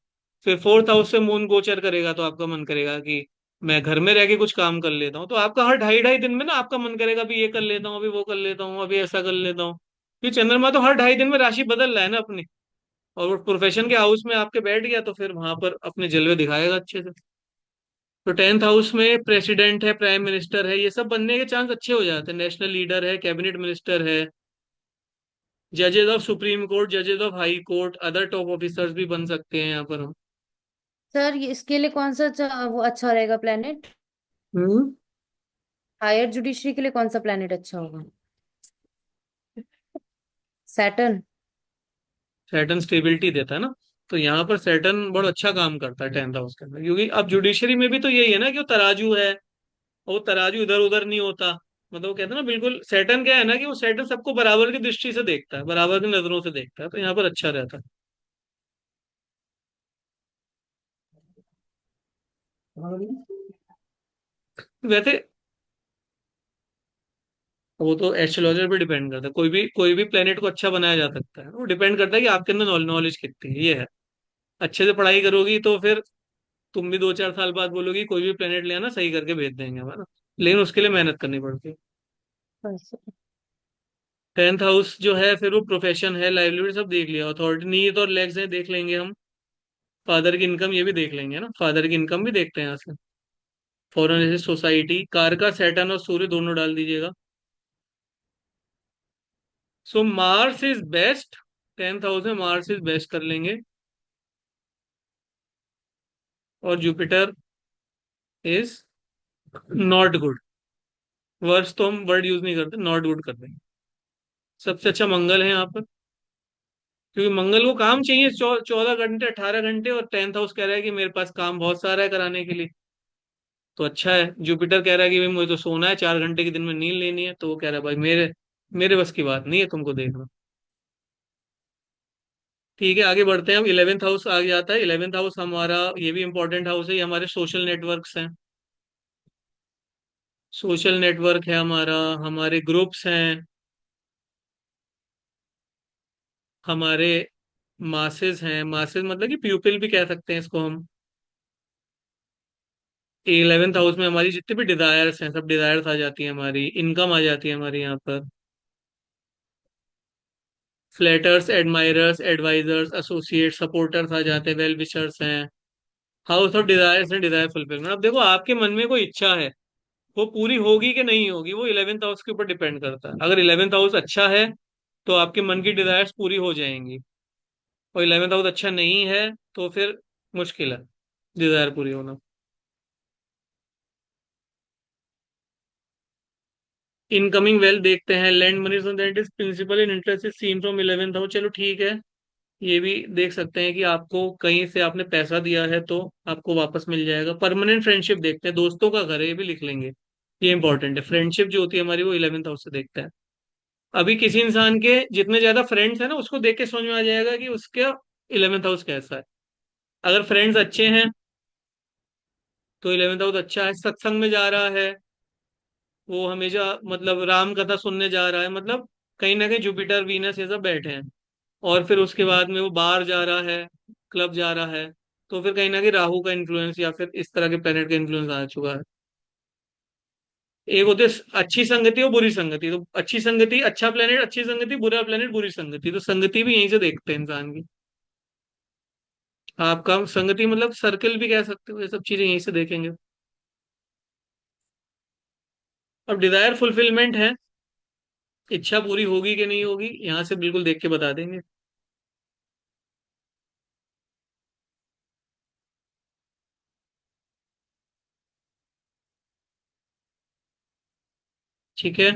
फिर 4th हाउस से मून गोचर करेगा तो आपका मन करेगा कि मैं घर में रह के कुछ काम कर लेता हूँ। तो आपका हर 2.5 2.5 दिन में ना आपका मन करेगा अभी ये कर लेता हूँ, अभी वो कर लेता हूँ, अभी ऐसा कर लेता हूँ। ये चंद्रमा तो हर 2.5 दिन में राशि बदल रहा है ना अपनी, और वो प्रोफेशन के हाउस में आपके बैठ गया तो फिर वहां पर अपने जलवे दिखाएगा अच्छे से। तो 10th हाउस में प्रेसिडेंट है, प्राइम मिनिस्टर है, ये सब बनने के चांस अच्छे हो जाते हैं, नेशनल लीडर है, कैबिनेट मिनिस्टर है, जजेस ऑफ सुप्रीम कोर्ट, जजेस of high court, other top officers भी बन सकते हैं यहाँ पर हम।
सर ये इसके लिए कौन सा वो अच्छा रहेगा प्लेनेट?
हम्म।
हायर जुडिशरी के लिए कौन सा प्लेनेट अच्छा होगा? सैटर्न।
सैटर्न स्टेबिलिटी देता है ना, तो यहाँ पर सैटर्न बहुत अच्छा काम करता है 10th हाउस के अंदर, क्योंकि अब जुडिशरी में भी तो यही है ना कि वो तराजू है, और वो तराजू इधर उधर नहीं होता। मतलब वो कहते हैं ना बिल्कुल, सैटर्न क्या है ना कि वो सैटर्न सबको बराबर की दृष्टि से देखता है, बराबर की नजरों से देखता है, तो यहाँ पर अच्छा रहता है। वैसे वो तो एस्ट्रोलॉजर पे डिपेंड करता है, कोई भी प्लेनेट को अच्छा बनाया जा सकता है, वो डिपेंड करता है कि आपके अंदर नॉलेज कितनी है, ये है। अच्छे से पढ़ाई करोगी तो फिर तुम भी 2 4 साल बाद बोलोगी कोई भी प्लेनेट ले आना सही करके भेज देंगे हम, है ना। लेकिन उसके लिए मेहनत करनी पड़ती है।
अच्छा।
10th हाउस जो है फिर वो प्रोफेशन है, लाइवलीहुड सब देख लिया, अथॉरिटी नीड और लेग्स है देख लेंगे हम। फादर की इनकम ये भी देख लेंगे ना, फादर की इनकम भी देखते हैं यहाँ से। फॉरेन सोसाइटी, कार का, सैटर्न और सूर्य दोनों डाल दीजिएगा। So Mars is best, 10th house में मार्स इज बेस्ट कर लेंगे, और जुपिटर इज नॉट गुड। वर्स तो हम वर्ड यूज नहीं करते, नॉट गुड कर देंगे। सबसे अच्छा मंगल है यहाँ पर, क्योंकि मंगल को काम चाहिए 14 घंटे 18 घंटे, और 10th हाउस कह रहा है कि मेरे पास काम बहुत सारा है कराने के लिए, तो अच्छा है। जुपिटर कह रहा है कि भाई मुझे तो सोना है, 4 घंटे के दिन में नींद लेनी है, तो वो कह रहा है भाई मेरे मेरे बस की बात नहीं है तुमको देखना। ठीक है आगे बढ़ते हैं, अब 11th हाउस आ जाता है। 11th हाउस हमारा ये भी इंपॉर्टेंट हाउस है, ये हमारे सोशल नेटवर्क्स हैं, सोशल नेटवर्क है हमारा, हमारे ग्रुप्स हैं, हमारे मासेस हैं, मासेस मतलब कि पीपल भी कह सकते हैं इसको हम। 11th हाउस में हमारी जितने भी डिजायर्स हैं सब डिजायर्स आ जाती है, हमारी इनकम आ जाती है हमारी यहाँ पर। Flatters, admirers, advisers, associate, supporters आ जाते हैं, वेल विशर्स हैं। House of desires and desire fulfilment, अब देखो आपके मन में कोई इच्छा है, वो पूरी होगी कि नहीं होगी वो 11th हाउस के ऊपर डिपेंड करता है। अगर 11th हाउस अच्छा है तो आपके मन की डिजायर्स पूरी हो जाएंगी, और 11th हाउस अच्छा नहीं है तो फिर मुश्किल है डिजायर पूरी होना। इनकमिंग वेल्थ देखते हैं, land money that is principal in interest is seen from 11th house, चलो ठीक है। ये भी देख सकते हैं कि आपको कहीं से आपने पैसा दिया है तो आपको वापस मिल जाएगा। परमानेंट फ्रेंडशिप देखते हैं, दोस्तों का घर है ये भी लिख लेंगे, ये इंपॉर्टेंट है। फ्रेंडशिप जो होती है हमारी वो 11th हाउस से देखते हैं। अभी किसी इंसान के जितने ज्यादा फ्रेंड्स हैं ना उसको देख के समझ में आ जाएगा कि उसका 11th हाउस कैसा है। अगर फ्रेंड्स अच्छे हैं तो 11th हाउस अच्छा है, सत्संग में जा रहा है, वो हमेशा मतलब राम कथा सुनने जा रहा है, मतलब कहीं ना कहीं जुपिटर वीनस ये सब बैठे हैं। और फिर उसके बाद में वो बाहर जा रहा है, क्लब जा रहा है, तो फिर कहीं ना कहीं राहु का इन्फ्लुएंस या फिर इस तरह के प्लेनेट का इन्फ्लुएंस आ चुका है। एक होते अच्छी संगति और बुरी संगति। तो अच्छी संगति अच्छा प्लेनेट अच्छी संगति, बुरा प्लेनेट बुरी संगति। तो संगति भी यहीं से देखते हैं इंसान की। आपका संगति मतलब सर्कल भी कह सकते हो, ये सब चीजें यहीं से देखेंगे। अब डिजायर फुलफिलमेंट है, इच्छा पूरी होगी कि नहीं होगी यहां से बिल्कुल देख के बता देंगे। ठीक है।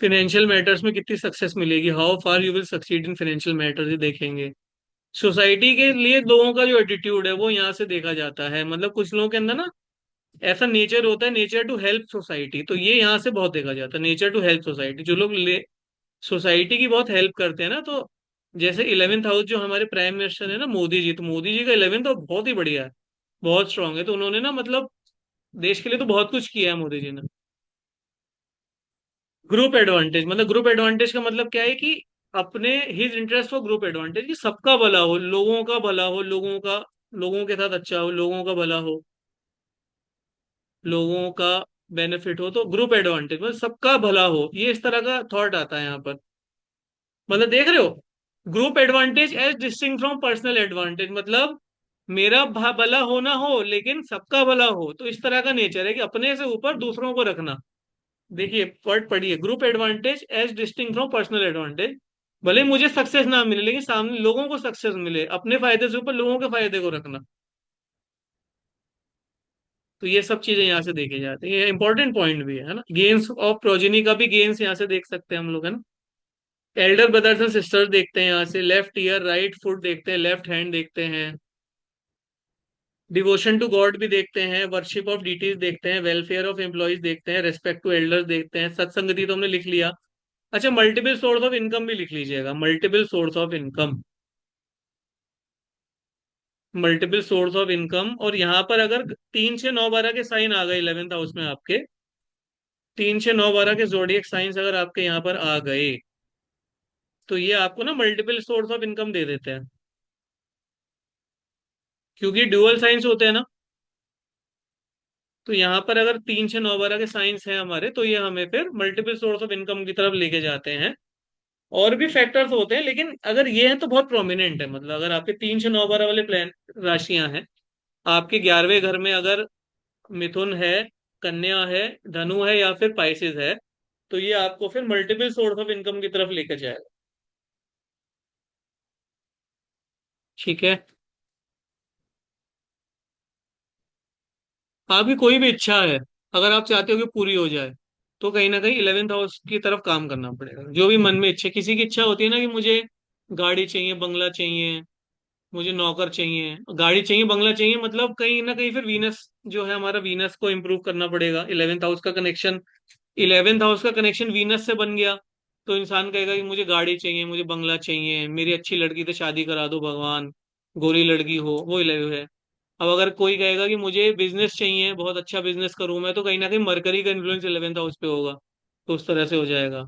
फिनेंशियल मैटर्स में कितनी सक्सेस मिलेगी, how far you will succeed in financial matters, ये देखेंगे। सोसाइटी के लिए लोगों का जो एटीट्यूड है वो यहाँ से देखा जाता है। मतलब कुछ लोगों के अंदर ना ऐसा नेचर होता है, नेचर टू हेल्प सोसाइटी, तो ये यहाँ से बहुत देखा जाता है। नेचर टू हेल्प सोसाइटी, जो लोग सोसाइटी की बहुत हेल्प करते हैं ना, तो जैसे 11th हाउस जो हमारे प्राइम मिनिस्टर है ना मोदी जी, तो मोदी जी का 11th तो बहुत ही बढ़िया है, बहुत स्ट्रांग है। तो उन्होंने ना मतलब देश के लिए तो बहुत कुछ किया है मोदी जी ने। ग्रुप एडवांटेज, मतलब ग्रुप एडवांटेज का मतलब क्या है कि अपने his interest for group advantage, कि सबका भला हो, लोगों का भला हो, लोगों के साथ अच्छा हो, लोगों का भला हो, लोगों का बेनिफिट हो, तो ग्रुप एडवांटेज मतलब सबका भला हो, ये इस तरह का थॉट आता है यहाँ पर। मतलब देख रहे हो, group advantage as distinct from personal advantage, मतलब मेरा भला होना हो लेकिन सबका भला हो, तो इस तरह का नेचर है कि अपने से ऊपर दूसरों को रखना। देखिए वर्ड पढ़िए, group advantage as distinct from personal advantage, भले मुझे सक्सेस ना मिले लेकिन सामने लोगों को सक्सेस मिले, अपने फायदे से ऊपर लोगों के फायदे को रखना। तो ये सब चीजें यहाँ से देखे जाते हैं, ये इंपॉर्टेंट पॉइंट भी है ना। गेन्स ऑफ प्रोजेनी का भी गेन्स यहाँ से देख सकते हैं हम लोग, है ना। एल्डर ब्रदर्स एंड सिस्टर्स देखते हैं यहाँ से, लेफ्ट ईयर राइट फुट देखते हैं, लेफ्ट हैंड देखते हैं, डिवोशन टू गॉड भी देखते हैं, वर्शिप ऑफ डिटीज देखते हैं, वेलफेयर ऑफ एम्प्लॉयज देखते हैं, रेस्पेक्ट टू एल्डर्स देखते हैं, सत्संगति तो हमने लिख लिया। अच्छा, मल्टीपल सोर्स ऑफ इनकम भी लिख लीजिएगा, multiple source of income, multiple source of income. और यहाँ पर अगर 3 6 9 12 के साइन आ गए 11th हाउस में आपके, 3 6 9 12 के जोडिएक साइंस अगर आपके यहाँ पर आ गए, तो ये आपको ना मल्टीपल सोर्स ऑफ इनकम दे देते हैं, क्योंकि ड्यूअल साइंस होते हैं ना। तो यहाँ पर अगर 3 6 9 12 के साइंस हैं हमारे, तो ये हमें फिर मल्टीपल सोर्स ऑफ इनकम की तरफ लेके जाते हैं। और भी फैक्टर्स होते हैं, लेकिन अगर ये है तो बहुत प्रोमिनेंट है। मतलब अगर आपके 3 6 9 12 वाले प्लान राशियां हैं, आपके 11वें घर में अगर मिथुन है, कन्या है, धनु है या फिर पाइसेस है, तो ये आपको फिर मल्टीपल सोर्स ऑफ इनकम की तरफ लेकर जाएगा। ठीक है। आपकी कोई भी इच्छा है, अगर आप चाहते हो कि पूरी हो जाए, तो कहीं ना कहीं 11th हाउस की तरफ काम करना पड़ेगा। जो भी मन में इच्छा, किसी की इच्छा होती है ना कि मुझे गाड़ी चाहिए, बंगला चाहिए, मुझे नौकर चाहिए, गाड़ी चाहिए, बंगला चाहिए, मतलब कहीं ना कहीं फिर वीनस जो है हमारा, वीनस को इम्प्रूव करना पड़ेगा। 11th हाउस का कनेक्शन वीनस से बन गया, तो इंसान कहेगा कि मुझे गाड़ी चाहिए, मुझे बंगला चाहिए, मेरी अच्छी लड़की से शादी करा दो भगवान, गोरी लड़की हो, वो 11 है। अब अगर कोई कहेगा कि मुझे बिजनेस चाहिए, बहुत अच्छा बिजनेस करूं मैं, तो कहीं ना कहीं मरकरी का इन्फ्लुएंस 11th हाउस पे होगा, तो उस तरह से हो जाएगा।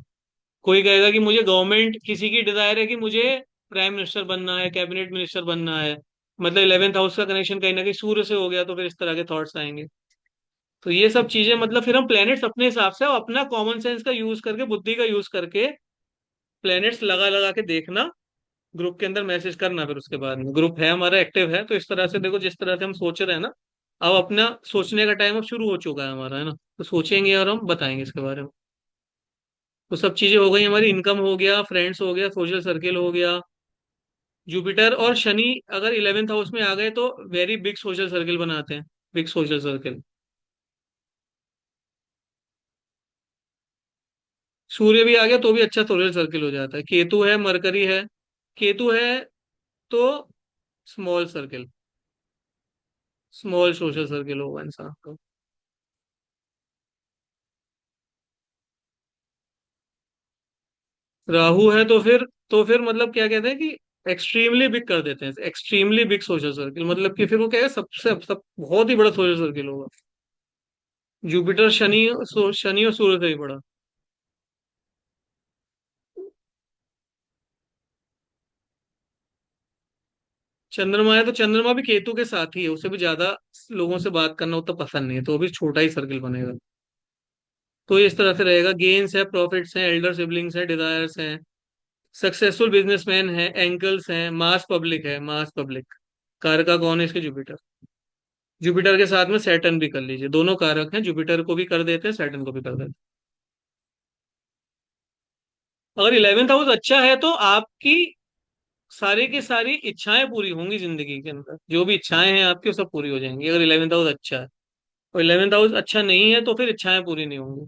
कोई कहेगा कि मुझे गवर्नमेंट, किसी की डिजायर है कि मुझे प्राइम मिनिस्टर बनना है, कैबिनेट मिनिस्टर बनना है, मतलब 11th हाउस का कनेक्शन कहीं ना कहीं सूर्य से हो गया, तो फिर इस तरह के थॉट्स आएंगे। तो ये सब चीजें मतलब फिर हम प्लैनेट्स अपने हिसाब से और अपना कॉमन सेंस का यूज करके, बुद्धि का यूज करके प्लैनेट्स लगा लगा के देखना, ग्रुप के अंदर मैसेज करना, फिर उसके बाद में ग्रुप है हमारा एक्टिव है, तो इस तरह से देखो, जिस तरह से हम सोच रहे हैं ना, अब अपना सोचने का टाइम अब शुरू हो चुका है हमारा, है ना। तो सोचेंगे और हम बताएंगे इसके बारे में। तो सब चीजें हो गई हमारी, इनकम हो गया, फ्रेंड्स हो गया, सोशल सर्किल हो गया। जुपिटर और शनि अगर 11th हाउस में आ गए तो वेरी बिग सोशल सर्किल बनाते हैं, बिग सोशल सर्किल। सूर्य भी आ गया तो भी अच्छा सोशल सर्किल हो जाता है। केतु है, मरकरी है, केतु है तो small circle, small social circle होगा इंसान का। राहु है तो फिर मतलब क्या कहते हैं कि एक्सट्रीमली बिग कर देते हैं, एक्सट्रीमली बिग सोशल सर्किल, मतलब कि फिर वो क्या है, सबसे सब बहुत ही बड़ा सोशल सर्किल होगा। जुपिटर शनि, शनि और सूर्य से ही बड़ा। चंद्रमा है तो चंद्रमा भी केतु के साथ ही है, उसे भी ज्यादा लोगों से बात करना उतना पसंद नहीं है, तो वो भी छोटा ही सर्किल बनेगा। तो इस तरह से रहेगा। गेन्स है, प्रॉफिट्स हैं, एल्डर सिबलिंग्स हैं, डिजायर्स हैं, सक्सेसफुल बिजनेसमैन है, एंकल्स हैं, मास पब्लिक है, मास पब्लिक। कारका कौन है इसके? जुपिटर। जुपिटर के साथ में सैटर्न भी कर लीजिए, दोनों कारक हैं, जुपिटर को भी कर देते हैं, सैटर्न को भी कर देते हैं। अगर 11th हाउस अच्छा है तो आपकी सारी की सारी इच्छाएं पूरी होंगी जिंदगी के अंदर, जो भी इच्छाएं हैं आपकी वो सब पूरी हो जाएंगी अगर 11th हाउस अच्छा है। और 11th हाउस अच्छा नहीं है तो फिर इच्छाएं पूरी नहीं होंगी।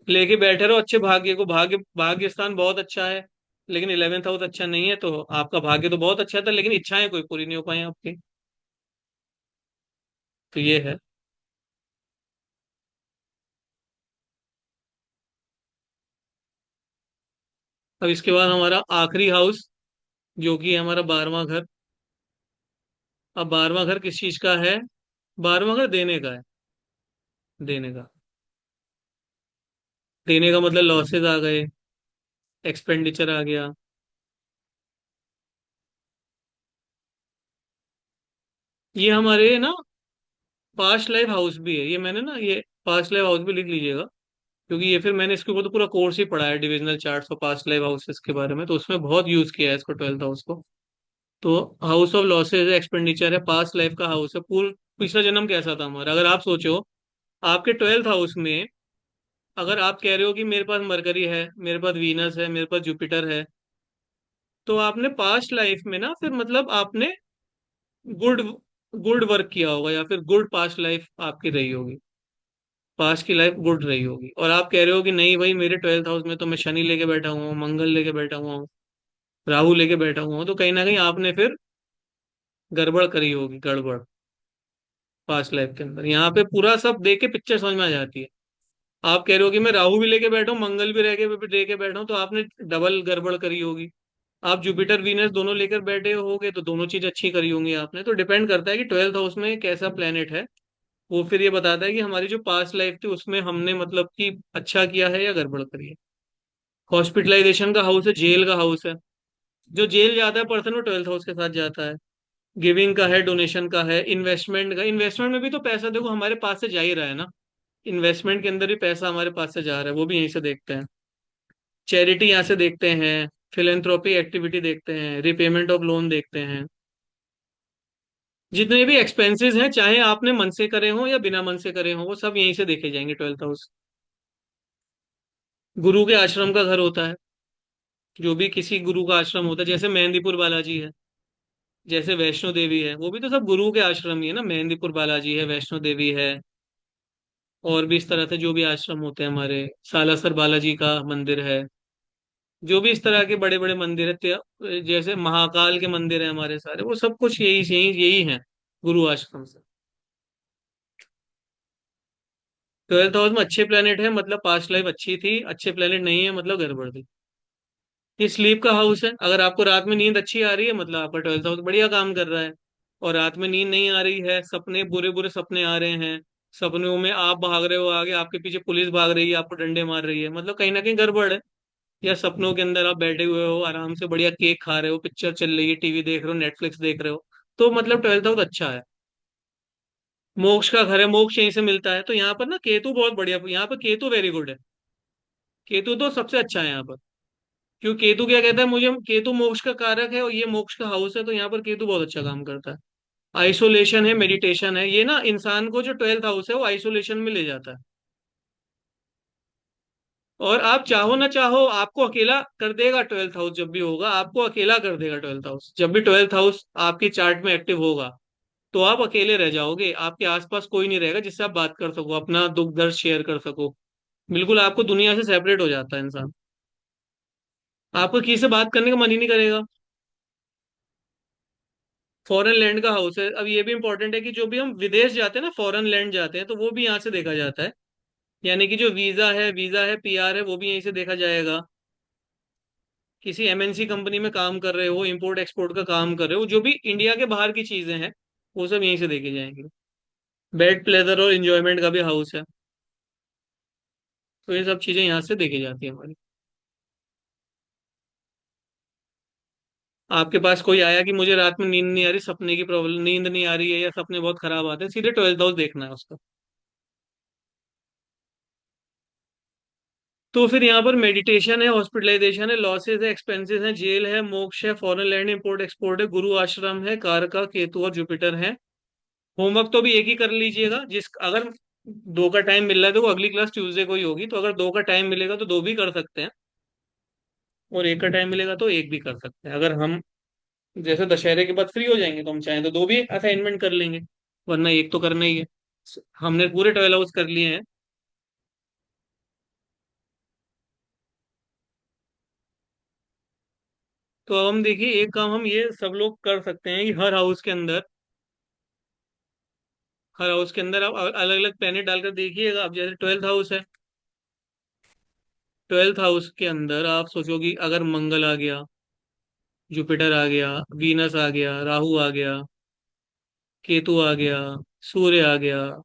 लेके बैठे रहो अच्छे भाग्य को, भाग्य स्थान बहुत अच्छा है, लेकिन 11th हाउस अच्छा नहीं है तो आपका भाग्य तो बहुत अच्छा था लेकिन इच्छाएं कोई पूरी नहीं हो पाई आपकी। तो ये है। अब इसके बाद हमारा आखिरी हाउस, जो कि है हमारा 12वां घर। अब 12वां घर किस चीज का है? 12वां घर देने का है। देने का, देने का मतलब लॉसेस आ गए, एक्सपेंडिचर आ गया। ये हमारे ना पास्ट लाइफ हाउस भी है, ये मैंने ना ये पास्ट लाइफ हाउस भी लिख लीजिएगा, क्योंकि ये फिर मैंने इसके ऊपर तो पूरा कोर्स ही पढ़ा है, डिविजनल चार्ट्स और पास्ट लाइफ हाउसेस के बारे में, तो उसमें बहुत यूज किया है इसको, 12th हाउस को। तो हाउस ऑफ लॉसेज है, एक्सपेंडिचर है, पास्ट लाइफ का हाउस है, पूर्ण पिछला जन्म कैसा था हमारा। अगर आप सोचो आपके 12th हाउस में, अगर आप कह रहे हो कि मेरे पास मरकरी है, मेरे पास वीनस है, मेरे पास जुपिटर है, तो आपने पास्ट लाइफ में ना फिर मतलब आपने गुड गुड वर्क किया होगा, या फिर गुड पास्ट लाइफ आपकी रही होगी, पास्ट की लाइफ गुड रही होगी। और आप कह रहे हो कि नहीं भाई मेरे 12th हाउस में तो मैं शनि लेके बैठा हुआ हूँ, मंगल लेके बैठा हुआ हूँ, राहु लेके बैठा हुआ हूँ, तो कहीं ना कहीं आपने फिर गड़बड़ करी होगी, गड़बड़ पास्ट लाइफ के अंदर। यहाँ पे पूरा सब देख के पिक्चर समझ में आ जाती है। आप कह रहे हो कि मैं राहु भी लेके बैठा हूँ, मंगल भी लेके बैठा हूँ, तो आपने डबल गड़बड़ करी होगी। आप जुपिटर वीनस दोनों लेकर बैठे होगे तो दोनों चीज अच्छी करी होंगी आपने। तो डिपेंड करता है कि 12th हाउस में कैसा प्लेनेट है, वो फिर ये बताता है कि हमारी जो पास्ट लाइफ थी उसमें हमने मतलब कि अच्छा किया है या गड़बड़ करी है। हॉस्पिटलाइजेशन का हाउस है, जेल का हाउस है। जो जेल जाता है पर्सन वो 12th हाउस के साथ जाता है। गिविंग का है, डोनेशन का है, इन्वेस्टमेंट का, इन्वेस्टमेंट में भी तो पैसा देखो हमारे पास से जा ही रहा है ना, इन्वेस्टमेंट के अंदर भी पैसा हमारे पास से जा रहा है, वो भी यहीं से देखते हैं। चैरिटी यहाँ से देखते हैं, फिलेंथ्रोपी एक्टिविटी देखते हैं, रिपेमेंट ऑफ लोन देखते हैं। जितने भी एक्सपेंसेस हैं, चाहे आपने मन से करे हो या बिना मन से करे हो, वो सब यहीं से देखे जाएंगे 12th हाउस। गुरु के आश्रम का घर होता है, जो भी किसी गुरु का आश्रम होता है, जैसे मेहंदीपुर बालाजी है, जैसे वैष्णो देवी है, वो भी तो सब गुरु के आश्रम ही है ना। मेहंदीपुर बालाजी है, वैष्णो देवी है, और भी इस तरह से जो भी आश्रम होते हैं हमारे, सालासर बालाजी का मंदिर है, जो भी इस तरह के बड़े बड़े मंदिर है, जैसे महाकाल के मंदिर है हमारे सारे, वो सब कुछ यही यही यही है, गुरु आश्रम से। 12th हाउस में अच्छे प्लेनेट है मतलब पास्ट लाइफ अच्छी थी, अच्छे प्लेनेट नहीं है मतलब गड़बड़ थी। ये स्लीप का हाउस है, अगर आपको रात में नींद अच्छी आ रही है मतलब आपका 12th हाउस बढ़िया काम कर रहा है। और रात में नींद नहीं आ रही है, सपने बुरे बुरे सपने आ रहे हैं, सपनों में आप भाग रहे हो आगे, आपके पीछे पुलिस भाग रही है, आपको डंडे मार रही है, मतलब कहीं ना कहीं गड़बड़ है। या सपनों के अंदर आप बैठे हुए हो आराम से बढ़िया केक खा रहे हो, पिक्चर चल रही है, टीवी देख रहे हो, नेटफ्लिक्स देख रहे हो, तो मतलब 12th हाउस अच्छा है। मोक्ष का घर है, मोक्ष यहीं से मिलता है, तो यहाँ पर ना केतु बहुत बढ़िया, यहाँ पर केतु वेरी गुड है। केतु तो सबसे अच्छा है यहाँ पर, क्योंकि केतु क्या कहता है मुझे, केतु मोक्ष का कारक है और ये मोक्ष का हाउस है, तो यहाँ पर केतु बहुत अच्छा काम करता है। आइसोलेशन है, मेडिटेशन है, ये ना इंसान को जो 12th हाउस है वो आइसोलेशन में ले जाता है। और आप चाहो ना चाहो आपको अकेला कर देगा 12th हाउस, जब भी होगा आपको अकेला कर देगा 12th हाउस। जब भी 12th हाउस आपकी चार्ट में एक्टिव होगा तो आप अकेले रह जाओगे, आपके आसपास कोई नहीं रहेगा जिससे आप बात कर सको, अपना दुख दर्द शेयर कर सको। बिल्कुल आपको दुनिया से सेपरेट हो जाता है इंसान, आपको किसी से बात करने का मन ही नहीं करेगा। फॉरेन लैंड का हाउस है। अब ये भी इंपॉर्टेंट है कि जो भी हम विदेश जाते हैं ना, फॉरेन लैंड जाते हैं, तो वो भी यहाँ से देखा जाता है। यानी कि जो वीजा है, पीआर है, वो भी यहीं से देखा जाएगा। किसी एमएनसी कंपनी में काम कर रहे हो, इंपोर्ट एक्सपोर्ट का काम कर रहे हो, जो भी इंडिया के बाहर की चीजें हैं वो सब यहीं से देखे जाएंगे। बेड प्लेजर और इंजॉयमेंट का भी हाउस है, तो ये सब चीजें यहाँ से देखी जाती है हमारी। आपके पास कोई आया कि मुझे रात में नींद नहीं आ रही, सपने की प्रॉब्लम, नींद नहीं आ रही है या सपने बहुत खराब आते हैं, सीधे 12th हाउस देखना है उसका। तो फिर यहाँ पर मेडिटेशन है, हॉस्पिटलाइजेशन है, लॉसेस है, एक्सपेंसेस है, जेल है, मोक्ष है, फॉरेन लैंड इंपोर्ट एक्सपोर्ट है, गुरु आश्रम है, कारका, केतु और जुपिटर है। होमवर्क तो भी एक ही कर लीजिएगा, जिस अगर 2 का टाइम मिल रहा है तो वो अगली क्लास ट्यूसडे को ही होगी, तो अगर 2 का टाइम मिलेगा तो 2 भी कर सकते हैं, और 1 का टाइम मिलेगा तो 1 भी कर सकते हैं। अगर हम जैसे दशहरे के बाद फ्री हो जाएंगे तो हम चाहें तो 2 भी असाइनमेंट कर लेंगे, वरना 1 तो करना ही है। हमने पूरे 12 आवर्स कर लिए हैं। तो अब हम देखिए, एक काम हम ये सब लोग कर सकते हैं कि हर हाउस के अंदर आप अलग अलग प्लेनेट डालकर देखिएगा। अब जैसे 12th हाउस है, 12th हाउस के अंदर आप सोचो कि अगर मंगल आ गया, जुपिटर आ गया, वीनस आ गया, राहु आ गया, केतु आ गया, सूर्य आ गया,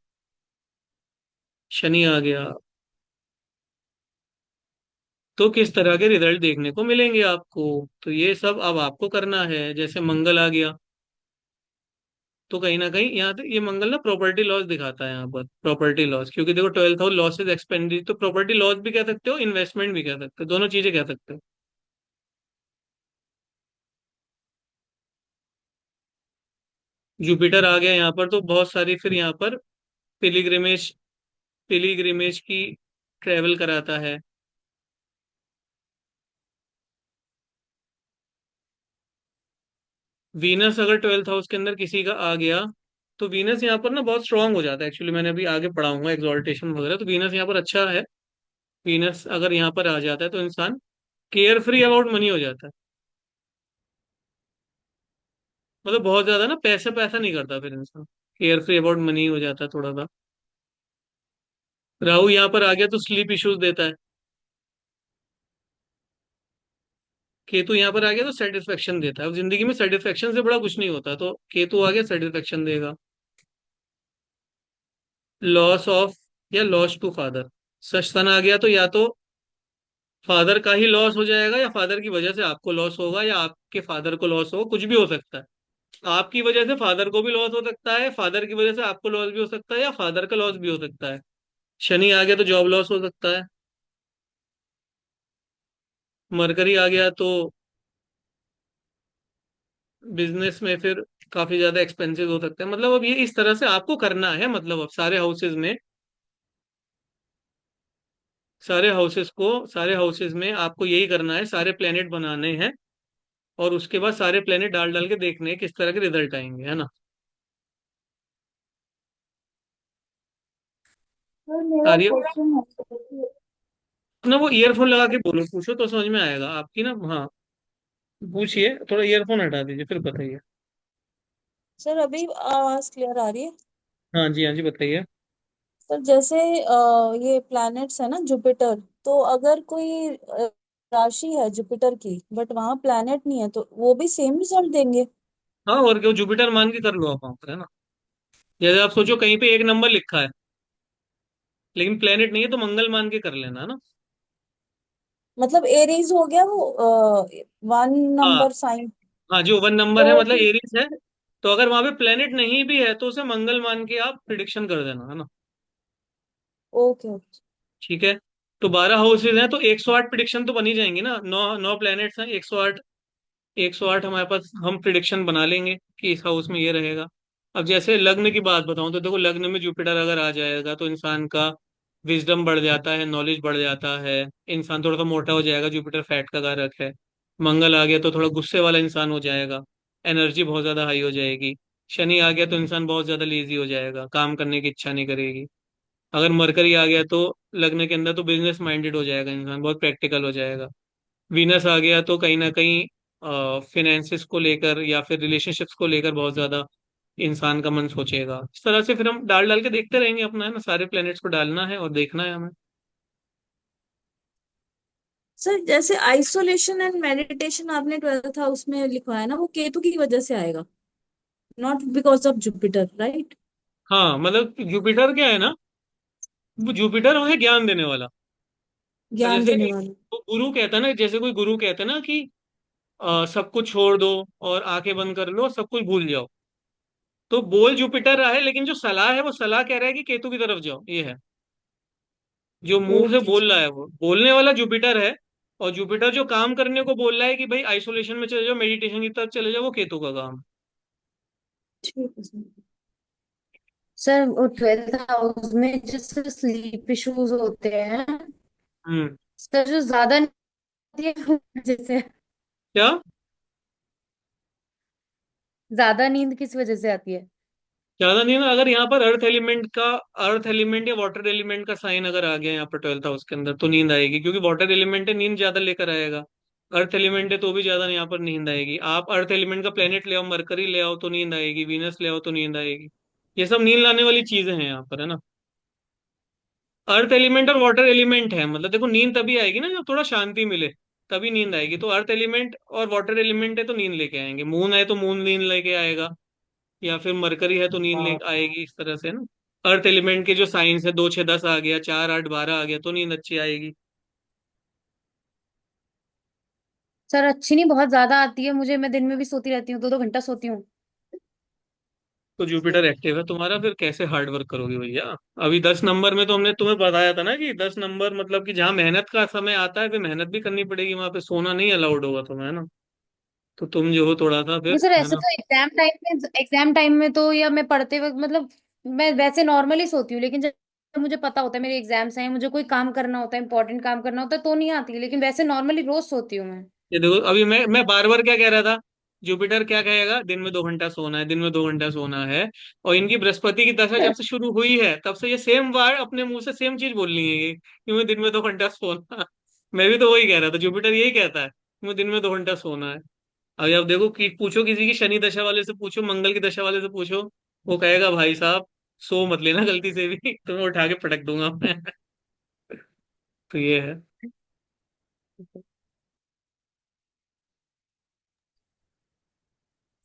शनि आ गया, तो किस तरह के रिजल्ट देखने को मिलेंगे आपको। तो ये सब अब आपको करना है। जैसे मंगल आ गया, तो कहीं ना कहीं यहाँ ये मंगल ना प्रॉपर्टी लॉस दिखाता है यहाँ पर, प्रॉपर्टी लॉस, क्योंकि देखो 12th हाउस लॉसेज एक्सपेंडिचर, तो प्रॉपर्टी लॉस भी कह सकते हो, इन्वेस्टमेंट भी कह सकते हो, दोनों चीजें कह सकते हो। जुपिटर आ गया यहाँ पर, तो बहुत सारी फिर यहाँ पर पिलिग्रिमेज पिलिग्रिमेज की ट्रेवल कराता है। वीनस अगर 12th हाउस के अंदर किसी का आ गया, तो वीनस यहाँ पर ना बहुत स्ट्रांग हो जाता है। एक्चुअली मैंने अभी आगे पढ़ाऊंगा एक्सॉल्टेशन वगैरह, तो वीनस यहाँ पर अच्छा है। वीनस अगर यहाँ पर आ जाता है तो इंसान केयर फ्री अबाउट मनी हो जाता है, मतलब बहुत ज्यादा ना पैसा पैसा नहीं करता फिर इंसान, केयर फ्री अबाउट मनी हो जाता है थोड़ा सा। राहु यहाँ पर आ गया तो स्लीप इश्यूज देता है। केतु यहाँ पर आ गया तो सेटिस्फेक्शन देता है। अब जिंदगी में सेटिस्फेक्शन से बड़ा कुछ नहीं होता, तो केतु आ गया सेटिस्फेक्शन देगा। लॉस ऑफ या लॉस टू फादर, सचतन आ गया तो या तो फादर का ही लॉस हो जाएगा, या फादर की वजह से आपको लॉस होगा, या आपके फादर को लॉस होगा, कुछ भी हो सकता है। आपकी वजह से फादर को भी लॉस हो सकता है, फादर की वजह से आपको लॉस भी हो सकता है, या फादर का लॉस भी हो सकता है। शनि आ गया तो जॉब लॉस हो सकता है। मरकरी आ गया तो बिजनेस में फिर काफी ज्यादा एक्सपेंसिव हो सकते हैं। मतलब अब ये इस तरह से आपको करना है, मतलब अब सारे हाउसेज में आपको यही करना है, सारे प्लेनेट बनाने हैं, और उसके बाद सारे प्लेनेट डाल डाल के देखने हैं किस तरह के रिजल्ट आएंगे, है ना।
सर मेरा
आर्य,
क्वेश्चन है जैसे
ना वो ईयरफोन लगा के बोलो, पूछो तो समझ में आएगा आपकी ना। हाँ, पूछिए, थोड़ा ईयरफोन हटा दीजिए फिर बताइए।
सर अभी आवाज क्लियर आ रही है।
हाँ जी, हाँ जी, बताइए।
सर जैसे ये प्लैनेट्स है ना जुपिटर, तो अगर कोई राशि है जुपिटर की बट वहां प्लैनेट नहीं है तो वो भी सेम रिजल्ट देंगे।
हाँ, और क्यों, जुपिटर मान के कर लो आप वहाँ पर, है ना। जैसे आप सोचो कहीं पे एक नंबर लिखा है लेकिन प्लेनेट नहीं है, तो मंगल मान के कर लेना, है ना।
मतलब एरीज हो गया वो 1 नंबर
हाँ,
साइन।
हाँ, जो 1 नंबर है
तो
मतलब एरीज है, तो अगर वहां पे प्लेनेट नहीं भी है तो उसे मंगल मान के आप प्रिडिक्शन कर देना, है ना।
Okay okay.
ठीक है। तो 12 हाउसेज हैं तो 108 प्रिडिक्शन तो बन ही जाएंगी ना, 9 9 प्लैनेट्स हैं, 108, 108 हमारे पास, हम प्रिडिक्शन बना लेंगे कि इस हाउस में ये रहेगा। अब जैसे लग्न की बात बताऊं, तो देखो लग्न में जुपिटर अगर आ जाएगा तो इंसान का विजडम बढ़ जाता है, नॉलेज बढ़ जाता है, इंसान थोड़ा सा मोटा हो जाएगा, जुपिटर फैट का कारक है। मंगल आ गया तो थोड़ा गुस्से वाला इंसान हो जाएगा, एनर्जी बहुत ज्यादा हाई हो जाएगी। शनि आ गया तो इंसान बहुत ज्यादा लेजी हो जाएगा, काम करने की इच्छा नहीं करेगी। अगर मरकरी आ गया तो लग्न के अंदर, तो बिजनेस माइंडेड हो जाएगा इंसान, बहुत प्रैक्टिकल हो जाएगा। वीनस आ गया तो कहीं ना कहीं फिनेंसिस को लेकर या फिर रिलेशनशिप्स को लेकर बहुत ज्यादा इंसान का मन सोचेगा। इस तरह से फिर हम डाल डाल के देखते रहेंगे अपना, है ना, सारे प्लैनेट्स को डालना है और देखना है हमें।
सर जैसे आइसोलेशन एंड मेडिटेशन आपने 12th हाउस में लिखवाया ना, वो केतु की वजह से आएगा, not because of Jupiter, right?
हाँ, मतलब जुपिटर क्या है ना, वो जुपिटर है ज्ञान देने वाला। अब
ज्ञान
जैसे
देने वाले।
वो गुरु कहता है ना, जैसे कोई गुरु कहता है ना कि सब कुछ छोड़ दो और आंखें बंद कर लो, सब कुछ भूल जाओ। तो बोल जुपिटर रहा है, लेकिन जो सलाह है वो सलाह कह रहा है कि केतु की तरफ जाओ, ये है। जो मुंह से
ओके
बोल रहा है वो बोलने वाला जुपिटर है। और जुपिटर जो काम करने को बोल रहा है कि भाई आइसोलेशन में चले जाओ, मेडिटेशन की तरफ चले जाओ, वो केतु का काम है।
ठीक है सर।
सर वो 12th हाउस में जैसे स्लीप इश्यूज होते हैं
हम्म।
सर, जो ज्यादा नहीं होती है जैसे,
क्या?
ज्यादा नींद किस वजह से आती है?
ज्यादा नहीं ना, अगर यहाँ पर अर्थ एलिमेंट या वाटर एलिमेंट का साइन अगर आ गया यहाँ पर 12th हाउस के अंदर, तो नींद आएगी, क्योंकि वाटर एलिमेंट है, नींद ज्यादा लेकर आएगा। अर्थ एलिमेंट है तो भी ज्यादा यहाँ पर नींद आएगी। आप अर्थ एलिमेंट का प्लेनेट ले आओ, मरकरी ले आओ तो नींद आएगी, वीनस ले आओ तो नींद आएगी। ये सब नींद लाने वाली चीजें हैं यहाँ पर, है ना। अर्थ एलिमेंट और वाटर एलिमेंट है, मतलब देखो नींद तभी आएगी ना जब थोड़ा शांति मिले, तभी नींद आएगी। तो अर्थ एलिमेंट और वाटर एलिमेंट है तो नींद लेके आएंगे, मून है तो मून नींद लेके आएगा, या फिर मरकरी है तो नींद ले आएगी, इस तरह से ना। अर्थ एलिमेंट के जो साइंस है, 2 6 10 आ गया, 4 8 12 आ गया, तो नींद अच्छी आएगी।
सर अच्छी नहीं, बहुत ज्यादा आती है मुझे, मैं दिन में भी सोती रहती हूँ, 2 2 घंटा सोती हूँ।
तो जुपिटर एक्टिव है तुम्हारा, फिर कैसे हार्ड वर्क करोगे भैया। अभी 10 नंबर में तो हमने तुम्हें बताया था ना कि 10 नंबर मतलब कि जहाँ मेहनत का समय आता है, फिर मेहनत भी करनी पड़ेगी, वहां पे सोना नहीं अलाउड होगा तुम्हें, है ना। तो तुम जो हो थोड़ा सा
नहीं
फिर,
सर,
है
ऐसे
ना।
तो एग्जाम टाइम में तो, या मैं पढ़ते वक्त मतलब मैं वैसे नॉर्मली सोती हूँ, लेकिन जब मुझे पता होता है मेरे एग्जाम्स हैं, मुझे कोई काम करना होता है, इंपॉर्टेंट काम करना होता है, तो नहीं आती, लेकिन वैसे नॉर्मली रोज सोती हूँ मैं।
ये देखो, अभी मैं बार बार क्या कह रहा था, जुपिटर क्या कहेगा, दिन में 2 घंटा सोना है, दिन में 2 घंटा सोना है। और इनकी बृहस्पति की दशा जब से शुरू हुई है, तब से ये सेम वर्ड अपने मुंह से सेम चीज बोल रही है ये, कि मैं दिन में 2 घंटा सोना। मैं भी तो वही कह रहा था, जुपिटर यही कहता है कि मैं दिन में 2 घंटा सोना है। अभी अब देखो कि पूछो किसी की शनि दशा वाले से, पूछो मंगल की दशा वाले से पूछो, वो कहेगा भाई साहब सो मत लेना गलती से भी, तुम्हें उठा के पटक दूंगा मैं। तो ये है।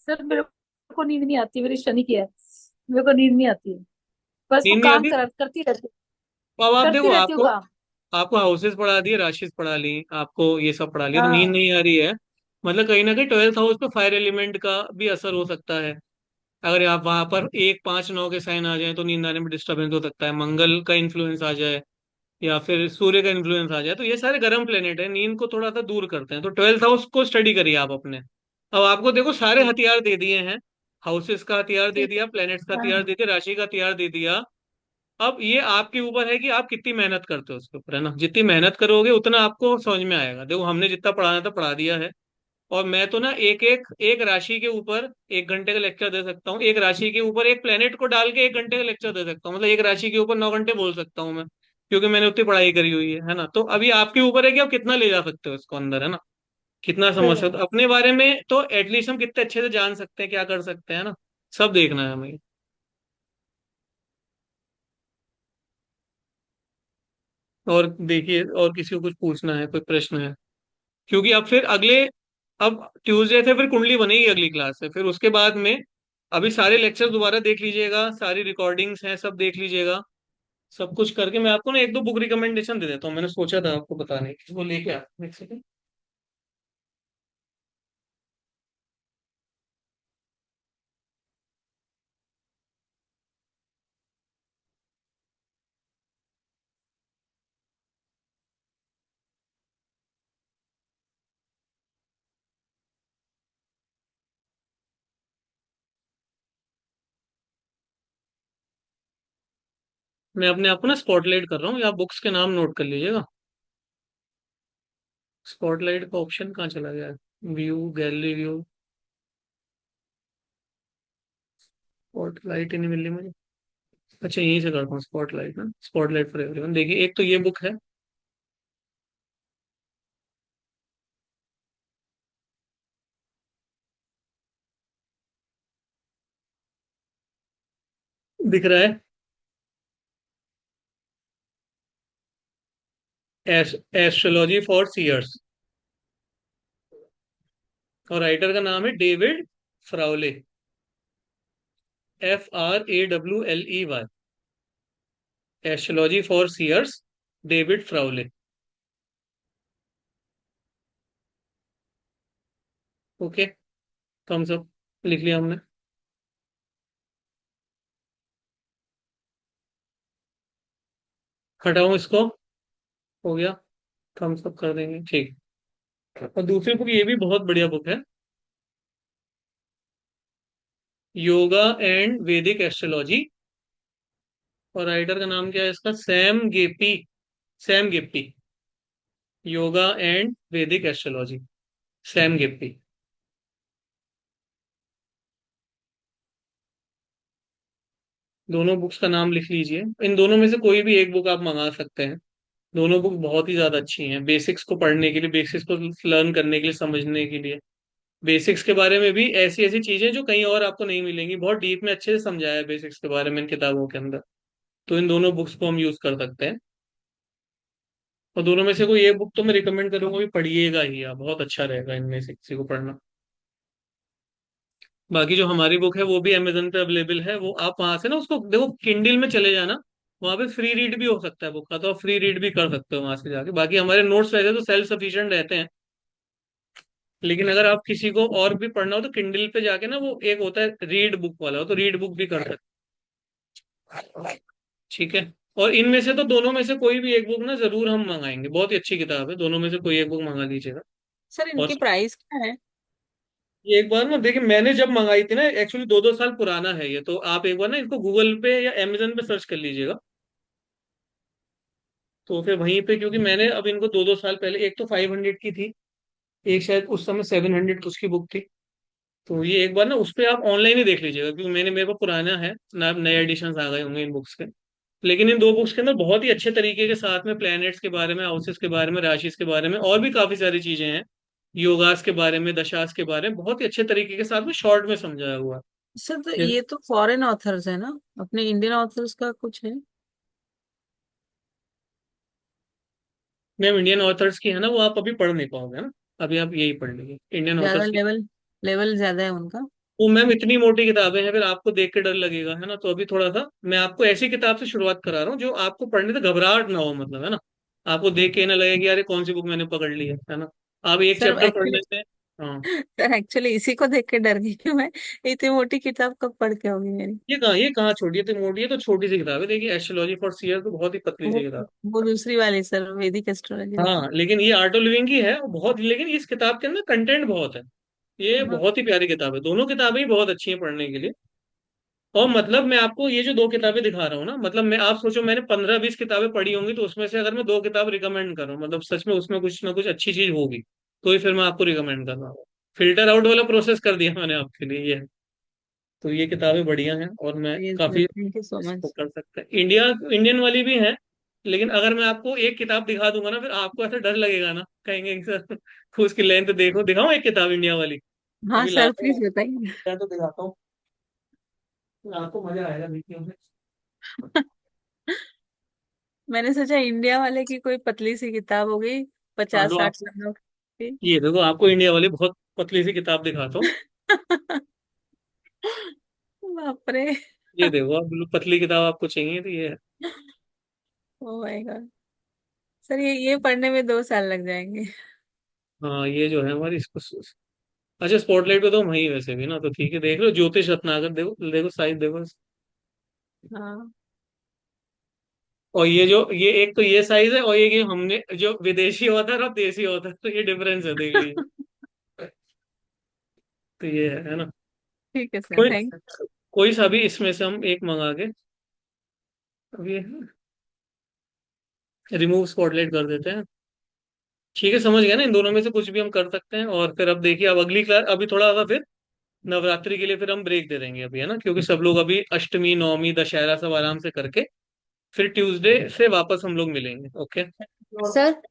सर मेरे को नींद नहीं आती, मेरी शनि की है, मेरे को नींद नहीं आती है, बस वो
नींद नहीं
काम
आती। तो अब आप
करती
देखो,
रहती हूँ
आपको
काम।
आपको हाउसेस पढ़ा दिए, राशिस पढ़ा ली, आपको ये सब पढ़ा लिया, तो नींद
हाँ।
नहीं आ रही है। मतलब कहीं ना कहीं 12th हाउस पे फायर एलिमेंट का भी असर हो सकता है। अगर आप वहां पर 1 5 9 के साइन आ जाए तो नींद आने में डिस्टरबेंस हो सकता है, मंगल का इन्फ्लुएंस आ जाए, या फिर सूर्य का इन्फ्लुएंस आ जाए, तो ये सारे गर्म प्लेनेट है, नींद को थोड़ा सा दूर करते हैं। तो 12th हाउस को स्टडी करिए आप अपने। अब आपको देखो सारे
ठीक।
हथियार दे दिए हैं, हाउसेस का हथियार दे
ठीक।
दिया, प्लैनेट्स का हथियार
हाँ।
दे दिया, राशि का हथियार दे दिया। अब ये आपके ऊपर है कि आप कितनी मेहनत करते हो उसके ऊपर, है ना। जितनी मेहनत करोगे उतना आपको समझ में आएगा। देखो हमने जितना पढ़ाना था पढ़ा दिया है। और मैं तो ना एक एक एक राशि के ऊपर 1 घंटे का लेक्चर दे सकता हूँ, एक राशि के ऊपर एक प्लेनेट को डाल के 1 घंटे का लेक्चर दे सकता हूँ, मतलब एक राशि के ऊपर 9 घंटे बोल सकता हूँ मैं, क्योंकि मैंने उतनी पढ़ाई करी हुई है ना। तो अभी आपके ऊपर है कि आप कितना ले जा सकते हो इसको अंदर, है ना। कितना समझ सकते हो अपने बारे में, तो एटलीस्ट हम कितने अच्छे से जान सकते हैं, क्या कर सकते हैं ना। सब देखना है हमें। और देखिए, और किसी को कुछ पूछना है, कोई प्रश्न है? क्योंकि अब फिर अगले, अब ट्यूसडे से फिर कुंडली बनेगी अगली क्लास से, फिर उसके बाद में अभी सारे लेक्चर दोबारा देख लीजिएगा, सारी रिकॉर्डिंग्स हैं सब देख लीजिएगा। सब कुछ करके मैं आपको ना 1 2 बुक रिकमेंडेशन दे देता हूँ, मैंने सोचा था आपको बताने की, वो लेके आ एक सेकंड। मैं अपने आप को ना स्पॉटलाइट कर रहा हूँ, या आप बुक्स के नाम नोट कर लीजिएगा। स्पॉटलाइट का ऑप्शन कहाँ चला गया है, व्यू, गैलरी व्यू, स्पॉटलाइट ही नहीं मिल रही मुझे। अच्छा यहीं से करता हूँ स्पॉटलाइट ना, स्पॉटलाइट फॉर एवरीवन। देखिए एक तो ये बुक है, दिख रहा है, एस्ट्रोलॉजी फॉर सीयर्स, और राइटर का नाम है David Frawley, FRAWLEY। Astrology for seers, David Frawley. Okay, thumbs up लिख लिया हमने। हटाओ इसको, हो गया, थम्स अप कर देंगे, ठीक। और दूसरी बुक ये भी बहुत बढ़िया बुक है, योगा एंड वैदिक एस्ट्रोलॉजी, और राइटर का नाम क्या है इसका, सैम गेपी, सैम गेप्पी। योगा एंड वैदिक एस्ट्रोलॉजी, सैम गेप्पी। दोनों बुक्स का नाम लिख लीजिए, इन दोनों में से कोई भी एक बुक आप मंगा सकते हैं। दोनों बुक बहुत ही ज्यादा अच्छी हैं, बेसिक्स को पढ़ने के लिए, बेसिक्स को लर्न करने के लिए, समझने के लिए। बेसिक्स के बारे में भी ऐसी ऐसी चीजें जो कहीं और आपको नहीं मिलेंगी, बहुत डीप में अच्छे से समझाया है बेसिक्स के बारे में इन किताबों के अंदर। तो इन दोनों बुक्स को हम यूज कर सकते हैं। और दोनों में से कोई एक बुक तो मैं रिकमेंड करूंगा भी, पढ़िएगा ही आप, बहुत अच्छा रहेगा इनमें से किसी को पढ़ना। बाकी जो हमारी बुक है वो भी अमेजन पे अवेलेबल है, वो आप वहां से ना उसको देखो, किंडल में चले जाना, वहां पे फ्री रीड भी हो सकता है बुक का, तो आप फ्री रीड भी कर सकते हो वहां से जाके। बाकी हमारे नोट्स वैसे तो सेल्फ सफिशिएंट रहते हैं, लेकिन अगर आप किसी को और भी पढ़ना हो तो किंडल पे जाके ना, वो एक होता है रीड बुक वाला, हो तो रीड बुक भी कर सकते हैं। ठीक है। और इनमें से तो दोनों में से कोई भी एक बुक ना जरूर हम मंगाएंगे, बहुत ही अच्छी किताब है, दोनों में से कोई एक बुक मंगा लीजिएगा।
सर
और
इनकी प्राइस क्या है?
ये एक बार ना देखिए, मैंने जब मंगाई थी ना, एक्चुअली 2-2 साल पुराना है ये, तो आप एक बार ना इसको गूगल पे या अमेजन पे सर्च कर लीजिएगा। तो फिर वहीं पे, क्योंकि मैंने अब इनको 2-2 साल पहले, एक तो 500 की थी, एक शायद उस समय 700 उसकी बुक थी। तो ये एक बार ना उस पे आप ऑनलाइन ही देख लीजिएगा, क्योंकि मेरे पास पुराना है ना, अब नए एडिशन आ गए होंगे इन बुक्स के। लेकिन इन दो बुक्स के अंदर बहुत ही अच्छे तरीके के साथ में प्लैनेट्स के बारे में, हाउसेस के बारे में, राशिस के बारे में, और भी काफी सारी चीजें हैं, योगास के बारे में, दशास के बारे में, बहुत ही अच्छे तरीके के साथ में शॉर्ट में समझाया हुआ
सर तो
है।
ये तो फॉरेन ऑथर्स है ना, अपने इंडियन ऑथर्स का कुछ है?
मैम इंडियन ऑथर्स की है ना, वो आप अभी पढ़ नहीं पाओगे ना, अभी आप यही पढ़ लीजिए इंडियन
ज्यादा
ऑथर्स की।
लेवल, लेवल ज्यादा है उनका?
वो मैम इतनी मोटी किताबें हैं, फिर आपको देख के डर लगेगा, है ना। तो अभी थोड़ा सा मैं आपको ऐसी किताब से शुरुआत करा रहा हूँ जो आपको पढ़ने से घबराहट ना हो, मतलब, है ना। आपको देख के ये ना लगे कि यार ये कौन सी बुक मैंने पकड़ ली है ना। आप एक
सर
चैप्टर पढ़
एक्चुअली,
लेते हैं। हाँ।
सर एक्चुअली इसी को देख के डर गई कि मैं इतनी मोटी किताब कब पढ़ के होगी मेरी।
ये कहाँ छोटी है, तो मोटी है तो छोटी सी किताब है, देखिए एस्ट्रोलॉजी फॉर सीयर तो बहुत ही पतली
वो
सी किताब।
वो दूसरी वाली सर, वैदिक एस्ट्रोलॉजी वाली।
हाँ, लेकिन ये आर्ट ऑफ लिविंग की है बहुत, लेकिन इस किताब के अंदर कंटेंट बहुत है। ये
हाँ
बहुत ही प्यारी किताब है, दोनों किताबें ही बहुत अच्छी हैं पढ़ने के लिए। और मतलब मैं आपको ये जो दो किताबें दिखा रहा हूँ ना, मतलब मैं, आप सोचो मैंने 15-20 किताबें पढ़ी होंगी, तो उसमें से अगर मैं दो किताब रिकमेंड कर रहा हूँ, मतलब सच में उसमें कुछ ना कुछ अच्छी चीज होगी, तो ही फिर मैं आपको रिकमेंड कर रहा हूँ। फिल्टर आउट वाला प्रोसेस कर दिया मैंने आपके लिए, ये है। तो ये किताबें बढ़िया हैं, और मैं
ये सर,
काफी
थैंक यू सो
इसको
मच।
कर सकते हैं, इंडियन वाली भी है। लेकिन अगर मैं आपको एक किताब दिखा दूंगा ना, फिर आपको ऐसा डर लगेगा ना, कहेंगे कि सर उसकी लेंथ देखो, दिखाऊं एक किताब इंडिया वाली?
हाँ
अभी
सर
लाता हूँ,
प्लीज बताइए।
मैं तो दिखाता हूँ, आपको मजा आएगा देखने में।
मैंने सोचा इंडिया वाले की कोई पतली सी किताब होगी,
हाँ,
पचास
तो आप
साठ पन्नों की।
ये देखो, आपको इंडिया वाली बहुत पतली सी किताब दिखाता हूँ।
बाप रे।
ये देखो, आप बिल्कुल पतली किताब आपको चाहिए, तो ये है।
Oh my God. सर ये पढ़ने में 2 साल लग जाएंगे।
हाँ, ये जो है हमारी इसको, अच्छा स्पॉटलाइट पे तो हम वही वैसे भी ना, तो ठीक है, देख लो ज्योतिष रत्नाकर, देखो देखो साइज देखो।
हाँ
और ये जो, ये एक तो ये साइज है, और ये कि हमने जो विदेशी ऑथर और देसी ऑथर, तो ये डिफरेंस है, देख लीजिए। तो ये है ना।
ठीक है सर,
कोई
थैंक।
कोई सा भी इसमें से हम एक मंगा के, अब ये रिमूव स्पॉटलाइट कर देते हैं। ठीक है, समझ गया ना, इन दोनों में से कुछ भी हम कर सकते हैं। और फिर अब देखिए, अब अगली क्लास, अभी थोड़ा सा फिर नवरात्रि के लिए फिर हम ब्रेक दे देंगे अभी, है ना, क्योंकि सब लोग अभी अष्टमी नवमी दशहरा सब आराम से करके फिर ट्यूसडे से वापस हम लोग मिलेंगे। ओके।
सर